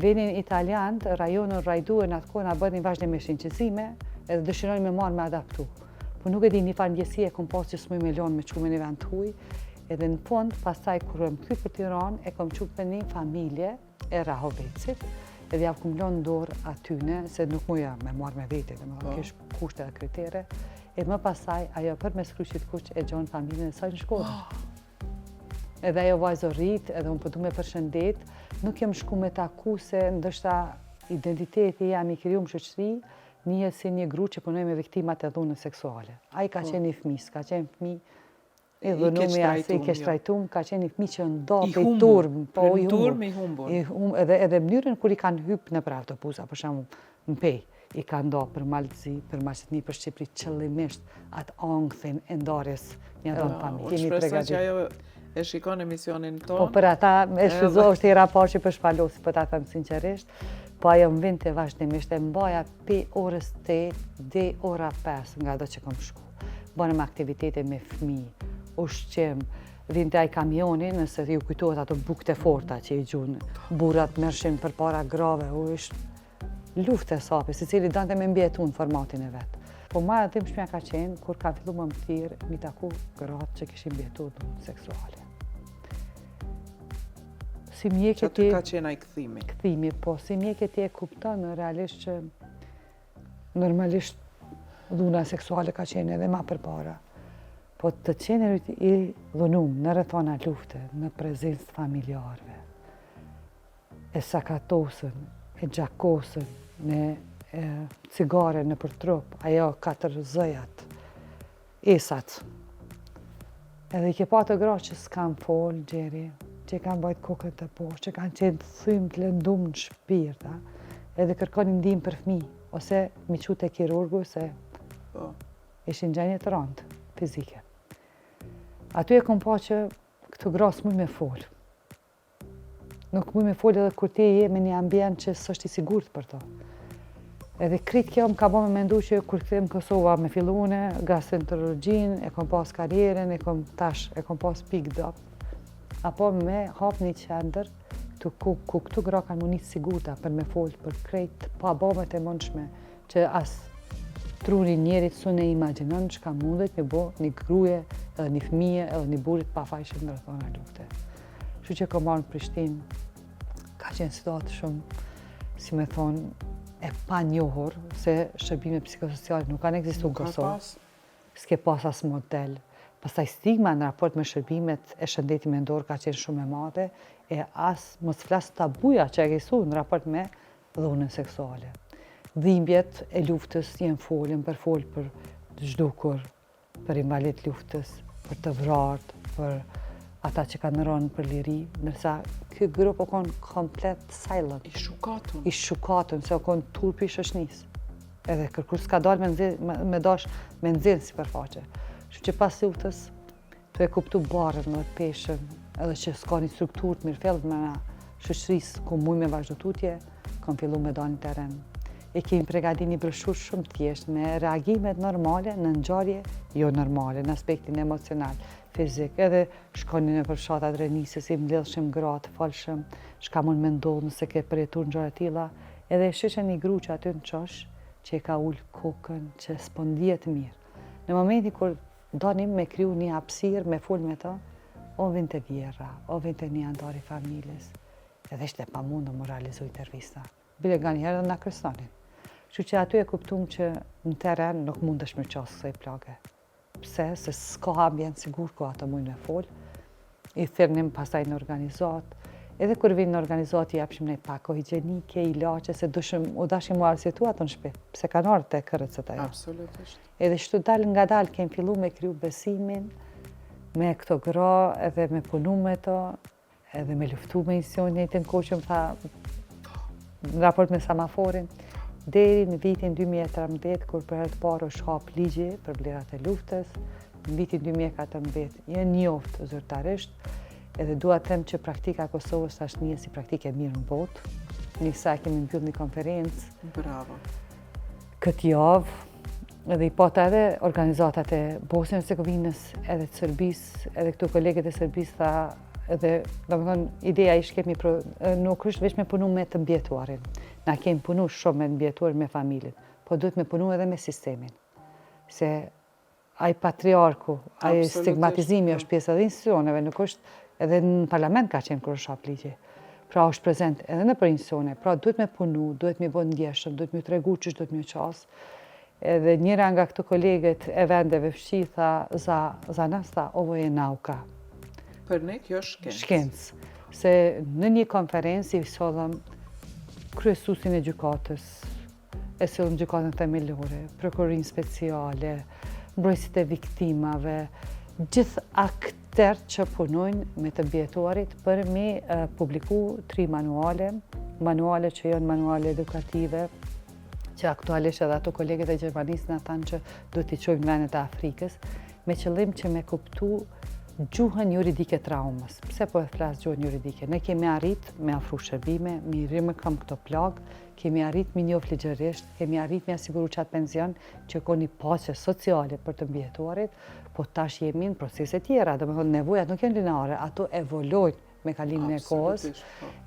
Venin italianët, rajonën rajduen atë kohë, nga bëdhin vazhdimisht inqësime, edhe dëshirojnë me marrë me adaptu. Po nuk e di një farë ndjesi e kom pas që s'muj me lonë me qu me një vend të huj, edhe në fund, pastaj kur e më kthy për Tiranë, e kom qu për një familje e Rahovecit, edhe ja kom lonë dorë atyne, se nuk muja me marrë me vete, dhe më kish kushte dhe kritere, e më pasaj, ajo për mes kryqit kuq e gjonë familjen e saj në Shkodër. Edhe ajo vajzo rrit, edhe unë përdu me përshëndet, nuk jem shku me taku se ndështa identiteti jam i kriju më shoqëri, një si një gru që punoj me viktimat e dhunës seksuale. Ai ka qenë i fëmis, ka qenë fëmi i dhunumi asi, i keq trajtum, ka qenë i fëmi që ndopi i turm. I turm, i humbur. Edhe mënyrën kur i kanë hyp në për autobusa, për shembull, në pej. I ka ndo për malëzi, për maqetni, për Shqipëri, qëllimisht atë angthin e ndarjes një donë familje. Unë shpresoj që ajo e shikon emisionin tonë. Po për ata, e shfryzo është i raporti për shpalosi, për ta thëmë sinqerisht, po ajo më vinte vazhdimisht e mbaja pi orës 8 dhe ora 5 nga do që kom shku. Bënëm aktivitete me fëmijë, ushqim, vinte aj kamioni, nëse ju kujtohet ato bukët e forta që i gjunë, burrat mërshin për para grave, luftë e sapi, si cili dante me mbjetu në formatin e vetë. Po ma e dhimë shmja ka qenë, kur ka fillu më thirë, mi taku gratë që kishin mbjetu dhunë seksuale. Si mjek e ti... Që aty ka qenë aj këthimi? Këthimi, po, si mjek e ti e kuptonë realisht që normalisht dhuna seksuale ka qenë edhe ma përpara. Po të qenerit i dhunum në rrethana lufte, në prezencë familjarve, e sakatosën, e gjakosën, me cigare në për trup, ajo 4 zëjat, esat. Edhe i ke pa të gra që s'kan fol, Gjeri, që kanë bajt kokën të poshtë, që kanë qenë thymë të lëndum në shpirta, edhe kërkonin ndihmë për fëmijë, ose mi qu te kirurgu se ishin gjenje të rëndë, fizike. Aty e kom pa që këtë gra s'muj me fol. Nuk muj me fol edhe kur ti je me një ambient që s'është i sigurt për to. Edhe krit kjo më ka bo me mendu që kur këthem Kosova me fillune, gastroenterologjin, e kom pas karierën, e kom pas picked up. Apo me hap një qendër, ku këtu gra kanë munit sigurta për me fol për krejt, pa bomet e mundshme, që as truri njerit su ne imaginon që ka mundet me bo një gruje, edhe një fëmije, edhe një burit pa fajshën në rrethana lufte. Që që kom marrë në Prishtinë, ka qenë situatë shumë, si me thonë, e pa njohur, se shërbime psikosociale nuk kanë ekzistu në Kosovë. S'ke pas as model. Pastaj stigma në raport me shërbimet e shëndetit mendor ka qenë shumë e madhe, e as mos flas tabuja që ekzistu në raport me dhunën seksuale. Dhimbjet e luftës jenë folën për zhdukur, për invalid luftës, për të vrartë, për ata që kanë rënë për liri, nërsa ky grup o konë komplet silent. I shukatun, se o konë turpi shoshnis. Edhe kërkur s'ka dalë me dash me nxirë si përfaqe. Që pas luftës, të e kuptu barën dhe peshën, edhe që s'ka një strukturë të mirëfellët me na shoqërisë ku muj me vazhdo tutje, kam fillu me dalë në teren. E kemi pregadit një brëshur shumë thjesht me reagimet normale në ngjarje jo normale, në aspektin emocional, fizik, edhe shkoni në përfshatat renisës, i mbledhshim gratë, falshëm, shka mund me ndodhë nëse ke përjetur ngjarje tilla, edhe shishën një gru që aty në qosh, që e ka ullë kokën, që s'po ndihet mirë. Në momentin kur donim me kriju një hapësirë, me fol me ta, o vind të vjera, o vind të një andari familjes, edhe ishte pa mundë më realizu intervista. Bile nga njëherë dhe nga kërstonin. Që aty e kuptum që në teren nuk mund është me qasë kësaj plage. Pse? Se s'ka ambient sigur ku ato mujnë me fol. I thirnim pasaj në organizat. Edhe kur vinë në organizat i japshim në pako higjenike, ilaçe, se u dashim u arsjetu ato në shtëpi, pse kanë ardhur te kërëcët ajo. Absolutisht. Edhe shtu dal nga dal kemi fillu me kriju besimin, me këto gra, edhe me punu me to, edhe me luftu me insionit të në koqëm tha, në raport me semaforin, deri në vitin 2013, kur për herë të parë është hap ligji për vlerat e luftës, në vitin 2014 jenë njoftë zyrtarisht, edhe dua të them që praktika e Kosovës është një si praktike mirë në botë. Njësa kemi mbyll një konferencë. Bravo. Këtë javë, edhe i pata edhe organizatat e Bosnjës e Hercegovinës, edhe të Serbisë, edhe këtu kolegët e Serbisë tha, edhe domethënë ideja ishte nuk është vetëm me punu me të mbjetuarin. Na kemi punu shumë me mbjetuarin me familjen, po duhet me punu edhe me sistemin. Se ai patriarku, ai stigmatizimi është pjesë edhe institucioneve, nuk është edhe në parlament ka qenë kur është hap ligji. Pra është prezent edhe në për institucione, pra duhet me punu, duhet me bën ndjeshëm, duhet me tregu që duhet me qas. Edhe njëra nga këto kolegët e vendeve fshi tha, za nas tha, ovo je nauka. Për ne kjo është shkencë. Shkencë. Se në një konferencë i sollëm kryesuesin e gjykatës, e sollëm gjykatën themelore, prokurorin speciale, mbrojtësit e viktimave, gjithë akter që punojnë me të mbjetuarit për me publiku 3 manuale që janë manuale edukative, që aktualisht edhe ato kolegët e Gjermanisë në thanë që duhet t'i qojmë vendet e Afrikës, me qëllim që me kuptu gjuhën juridike traumës. Pse po e flas gjuhën juridike? Ne kemi arrit me afru shërbime, mi rimëkëm këto plagë, kemi arrit me njoft ligjërisht, kemi arrit me asiguru qatë penzion që ka një paqe sociale për të mbjetuarit, po tash jemi në procese tjera, domethënë nevojat nuk janë lineare, ato evolojnë me kalimin e kohës,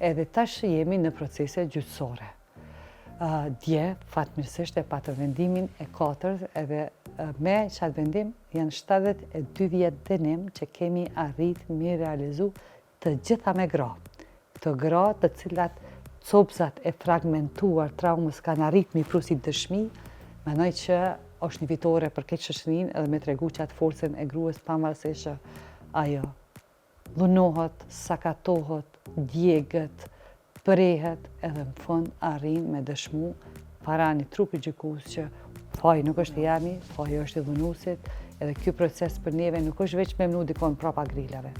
edhe tash jemi në procese gjyqësore. Dje, fatmirësisht e patër vendimin e 4, edhe me qatë vendim janë 72 vjetë dënim që kemi arrit mi realizu të gjitha me gra. Të gra të cilat copzat e fragmentuar traumës kanë arrit mi pru si dëshmi, mendoj që është një vitore për këtë shoqërinë edhe me tregu qatë forcën e gruas pavarësisht që ajo dhunohet, sakatohet, djegët, prehet edhe në fund arrin me dëshmu para një trupi gjykues që faji nuk është i jami, faji është i dhunuesit, edhe ky proces për neve nuk është veç me mnu dikon prapa grillave.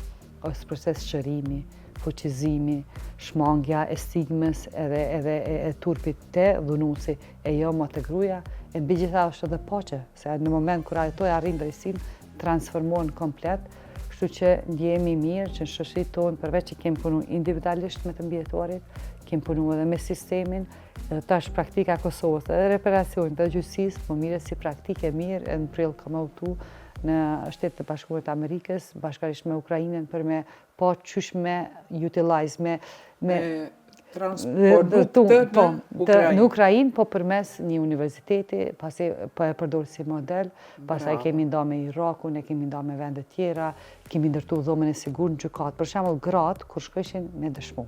Është proces shërimi, fuqizimi, shmangja e stigmës edhe e turpit të dhunuesi e jo më të gruaja, e mbi gjitha është edhe paqe, se në moment kur ato e arrin drejtsinë, transformohen komplet, kështu që ndjehemi mirë që në shoqërinë tonë, përveç që kemi punu individualisht me të mbjetuarit, kemi punu edhe me sistemin, edhe tash praktika e Kosovës, edhe reparacionit, edhe gjyqësisë, po mire si praktike mirë, në prill kam udhëtu në Shtetet e Bashkuara të Amerikës, bashkarisht me Ukrainën, për me po qysh me utilize, në Ukrainë, po përmes një universiteti, pasi po e përdorë si model, pastaj kemi nda me Irakun, ne kemi nda me vendet tjera, kemi ndërtu dhomën e sigurt në gjykatë, për shembull gratë kur shkojshin me dëshmu.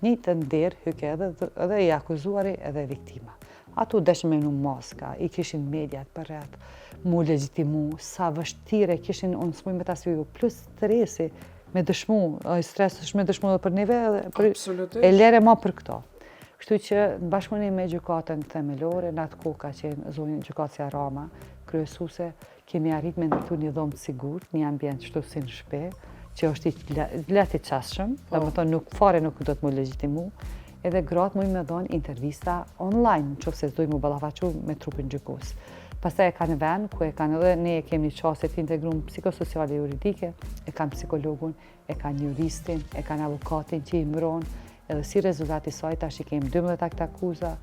Një të nder hyke edhe i akuzuari edhe viktima. Atu deshën me në maska, i kishin mediat për rreth, mu legjitimu, sa vështire kishin unë s'muj me ta sviju, plus stresi me dëshmu, stres është me dëshmu dhe për neve, e lere ma për këto. Kështu që në bashkëpunim me gjykatën themelore, në atë kohë ka qenë zonjë gjykatësia Rama, kryesuse, kemi arrit me ndërtu një dhomë të sigurt, një ambient shtu si në shpe, që është i lehtë i qasshëm, domethënë nuk fare nuk do të më legjitimu, edhe gratë mujnë me dhonë intervista online, nëse dojnë mu ballafaqu me trupin gjykues. Pastaj e kanë vend ku e kanë edhe ne kemi çaste të integruar psikosociale juridike, e kanë psikologun, e kanë juristin, e kanë avokatin që i mbron, edhe si rezultati i saj tash i kemi 12 akta akuza,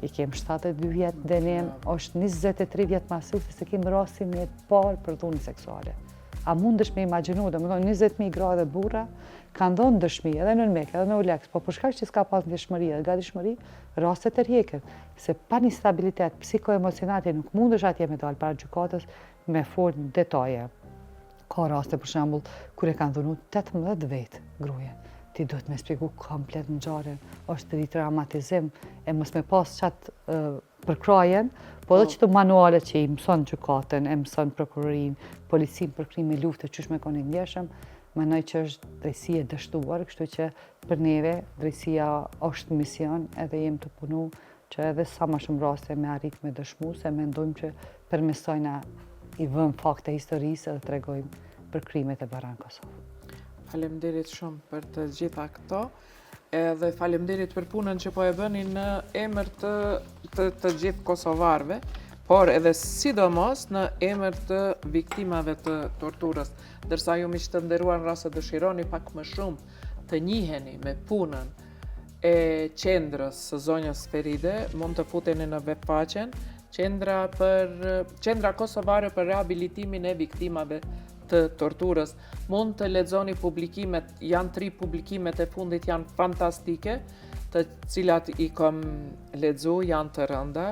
i kemi 72 vjet dënim, është 23 vjet masiv se kemi rastin e parë për dhunë seksuale. A mundesh me imagjinu, domethënë 20.000 gra dhe burra kanë dhënë dëshmi edhe në Mekë, edhe në Uleks, po për shkak që s'ka pas ndjeshmëri edhe gatishmëri, rastet e rjekën, se pa një stabilitet psikoemocionale nuk mundesh atje me dalë para gjykatës me fol detaje. Ka raste për shembull kur e kanë dhënë 18 vjet gruaja. Ti duhet me shpjegu komplet ngjarjen, është i traumatizim e mos me pas çat përkrajen, po edhe çto manuale që i mëson gjykatën, e mëson prokurorin, policin për krime lufte, qysh me koni ndjeshëm, mendoj që është drejtësi e dështuar, kështu që për neve drejtësia është mision edhe jem të punu që edhe sa më shumë raste me arrit me dëshmu, se mendojmë që përmesojna i vëm fakte historisë edhe tregojmë për krimet e bara në Kosovë. Faleminderit shumë për të gjitha këto, edhe faleminderit për punën që po e bëni në emër të gjithë kosovarëve, por edhe sidomos në emër të viktimave të torturës, ndërsa ju miq të nderuar në rast se dëshironi pak më shumë të njiheni me punën e qendrës së zonjës Feride, mund të futeni në webpaqen Qendra Kosovare për Rehabilitimin e Viktimave të Torturës. Mund të lexoni publikimet, janë 3 publikimet e fundit janë fantastike, të cilat i kam lexu, janë të rënda.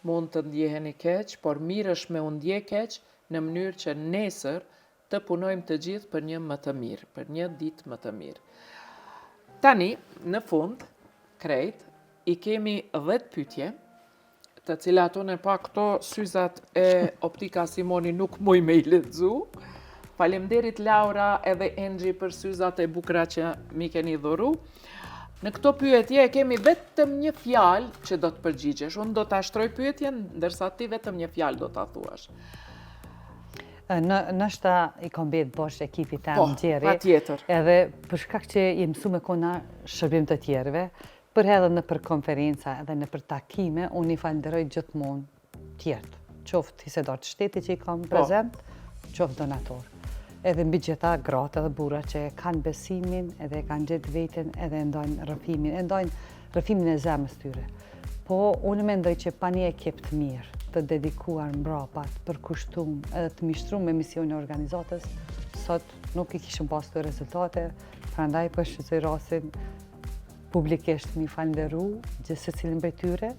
Mund të ndjeheni keq, por mirë është me u ndje keq në mënyrë që nesër të punojmë të gjithë për një më të mirë, për një ditë më të mirë. Tani, në fund, krejt, i kemi 10 pyetje, të cilat unë pa këto syzat e Optika Simoni nuk muj me i lexu. Faleminderit Laura edhe Engji për syzat e bukura që mi keni dhuru. Në këto pyetje kemi vetëm një fjalë që do të përgjigjesh. Unë do ta shtroj pyetjen, ndërsa ti vetëm një fjalë do ta thuash. Nështë i kom betë bosh ekipi ta më gjeri. Pa tjetër. Edhe për shkak që i mësu me kona shërbim të tjerve, për edhe në për konferenca edhe në për takime, unë i falenderoj gjithmonë tjertë. Qoftë hisedar të shteti që i kam prezent, qoftë donator. Edhe mbi gjitha gratë edhe burra që kanë besimin, edhe kanë gjithë vetën, edhe ndojnë rrëfimin e zemës tyre. Po, unë mendoj që pa një ekip të mirë, të dedikuar mbrapa, të përkushtum, edhe të mishtrum me misioni organizatës, sot nuk i kishëm pas të rezultate, prandaj për shqytësoj rasin publikisht mi falenderu gjithë se cilin për tyre,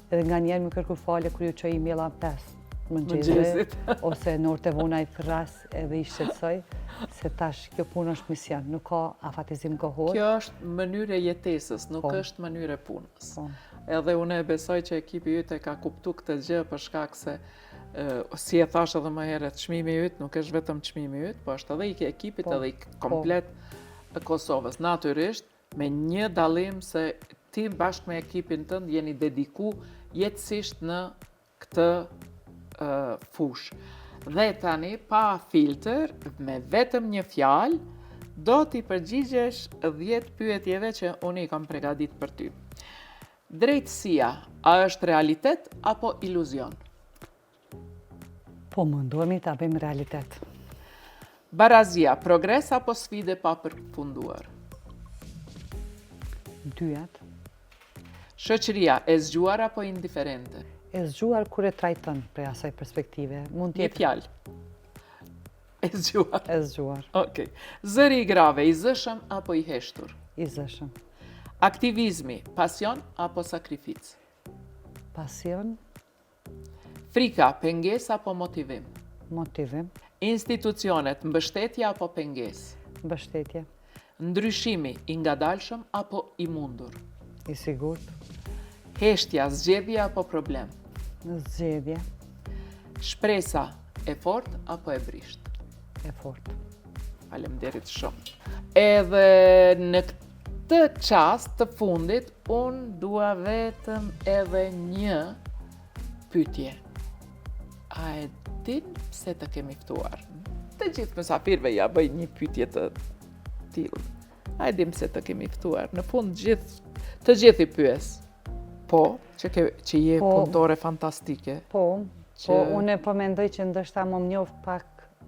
edhe nga njerë mi kërku falje kër ju që i mjela 5 mëngjesit, ose në orë të vona i thras edhe i shqetsoj, se tash kjo punë është mision, nuk ka afatizim kohor. Kjo është mënyrë e jetesës, nuk është mënyrë e punës. Edhe unë e besoj që ekipi yt e ka kuptu këtë gjë për shkak se, si e thash edhe më herët, çmimi yt nuk është vetëm çmimi yt, po është edhe i ekipit edhe i komplet të Kosovës. Natyrisht, me një dallim se ti bashkë me ekipin tënd jeni dediku jetësisht në këtë fush. Dhe tani, pa filter, me vetëm një fjalë, do t'i përgjigjesh 10 pyetjeve që unë i kam përgatitur për ty. Drejtësia, a është realitet apo iluzion? Po mundohemi ta bëjmë realitet. Barazia, progres apo sfide pa përfunduar? Dyjat. Shoqëria, e zgjuar apo indiferente? E zgjuar kur e trajton prej asaj perspektive. Një fjalë. E zgjuar. E zgjuar. Okej. Zëri i grave, i zëshëm apo i heshtur? I zëshëm. Aktivizmi, pasion apo sakrificë? Pasion. Frika, pengesë apo motivim? Motivim. Institucionet, mbështetje apo pengesë? Mbështetje. Ndryshimi, i ngadalshëm apo i mundur? I sigurt. Heshtja, zgjedhje apo problem? Zgjedhje. Shpresa, e fort apo e brisht? E fort. Faleminderit shumë. Edhe në këtë çast të fundit, unë dua vetëm edhe një pyetje. A e din pse të kemi ftuar? të gjithë mysafirëve ja bëj një pyetje të tillë. A e dim se të kemi ftuar. Në fund të gjithë i pyes. Po, që je punëtore fantastike. Po, unë po mendoj që ndoshta më njoft pak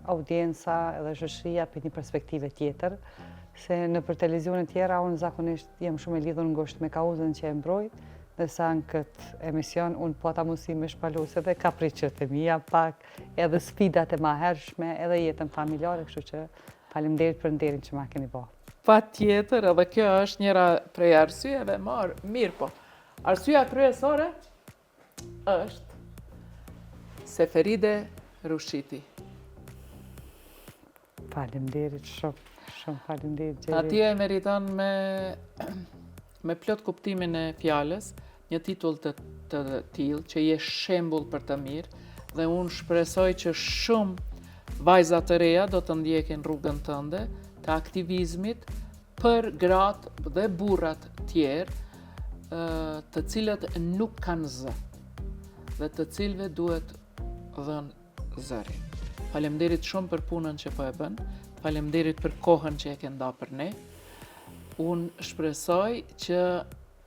audienca edhe shoqëria për një perspektive tjetër, se në për televizione tjera unë zakonisht jam shumë e lidhur ngushtë me kauzën që e mbroj, dhe sa në këtë emision unë po ta mundësi me shpalus edhe kapriqet e mia pak, edhe sfidat e mahershme, edhe jetën familjare, kështu që faleminderit për nderin që ma keni bërë. Patjetër, edhe kjo është njëra prej arsyeve mirë po. Arsyeja kryesore është se Feride rushiti. Faleminderit shumë faleminderit Gjeri. Atje e meriton me plot kuptimin e fjalës, një titull të tillë që je shembull për të mirë dhe unë shpresoj që shumë vajza të reja do të ndjekin rrugën tënde të aktivizmit për gratë dhe burrat tjerë të cilët nuk kanë zë dhe të cilëve duhet dhënë zërin. Faleminderit shumë për punën që po e bën, faleminderit për kohën që e ke nda për ne. Unë shpresoj që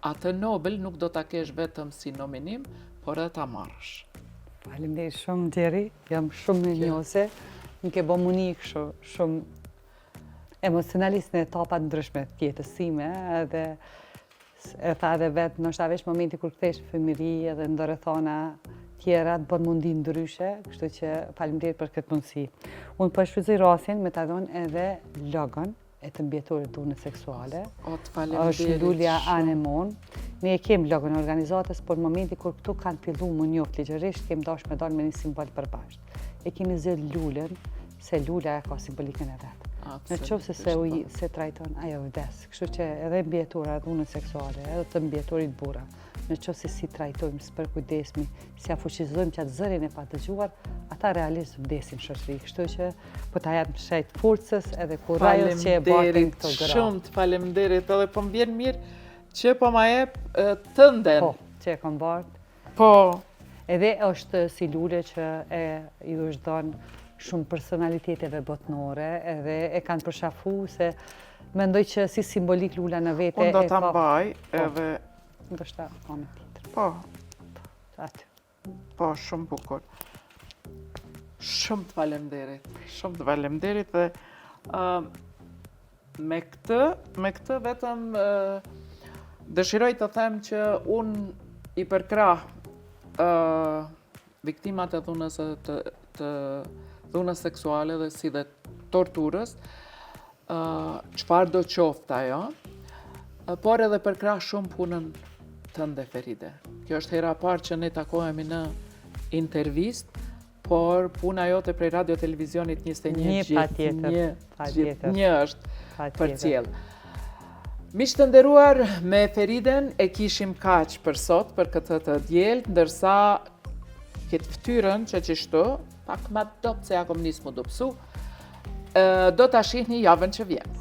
atë Nobel nuk do ta kesh vetëm si nominim, por edhe ta marrësh. Faleminderit shumë Gjeri, jam shumë mirënjohëse, më ke bë muni kështu shumë emocionalist në etapat ndryshme të jetës sime, edhe e tha edhe vetë, ndoshta veç momenti kur kthesh në fëmijëri edhe ndërrethana tjera të bën mundi ndryshe, kështu që faleminderit për këtë mundësi. Unë po shfrytëzoj rastin me ta dhënë edhe logon e të mbjetorit dhunës seksuale. Është Lulja Anemon. Ne e kemi logon e organizatës, por në momenti kur këtu kanë filluar më njoft ligjërisht, kemi dashur me dalë me një simbol përbashkët. E kemi zgjedhur lulën, se lula ka simbolikën e vet. Në qoftë se trajton ajo vdes. Kështu që edhe mbjetura dhunës seksuale, edhe të mbjetorit burra, në qoftë se si trajtojmë, s'për kujdesmi, si ja fuqizojmë që atë zërin e pa dëgjuar, ata realisht vdesin shoqëri. Kështu që po ta jap shejt forcës edhe kurajës që e batën këto gra. Shumë të faleminderit, edhe po më vjen mirë që po ma jep tënden. Po, që e kam bartë. Po. Edhe është si lule që ju është dhënë shumë personaliteteve botnore, edhe e kanë përshafu se mendoj që si simbolik lula në vete... Unë do të mbaj edhe... Ndoshta ka me tjetër. Po. Aty. Po, shumë bukur. Shumë të faleminderit. Shumë të faleminderit dhe me këtë vetëm dëshiroj të them që unë i përkrah viktimat e dhunës seksuale dhe si dhe torturës, çfarë do qoftë ajo, por edhe përkrah shumë punën tënde Feride. Kjo është hera parë që ne takohemi në intervist, por puna jote prej radio televizionit 21 një është për cjellë. Miq të nderuar, me Feriden e kishim kaq për sot, për këtë të diel, ndërsa këtë ftyrën që qishtu, pak ma dopë se ja kom nisë më dopsu, do të shihni javën që vjen.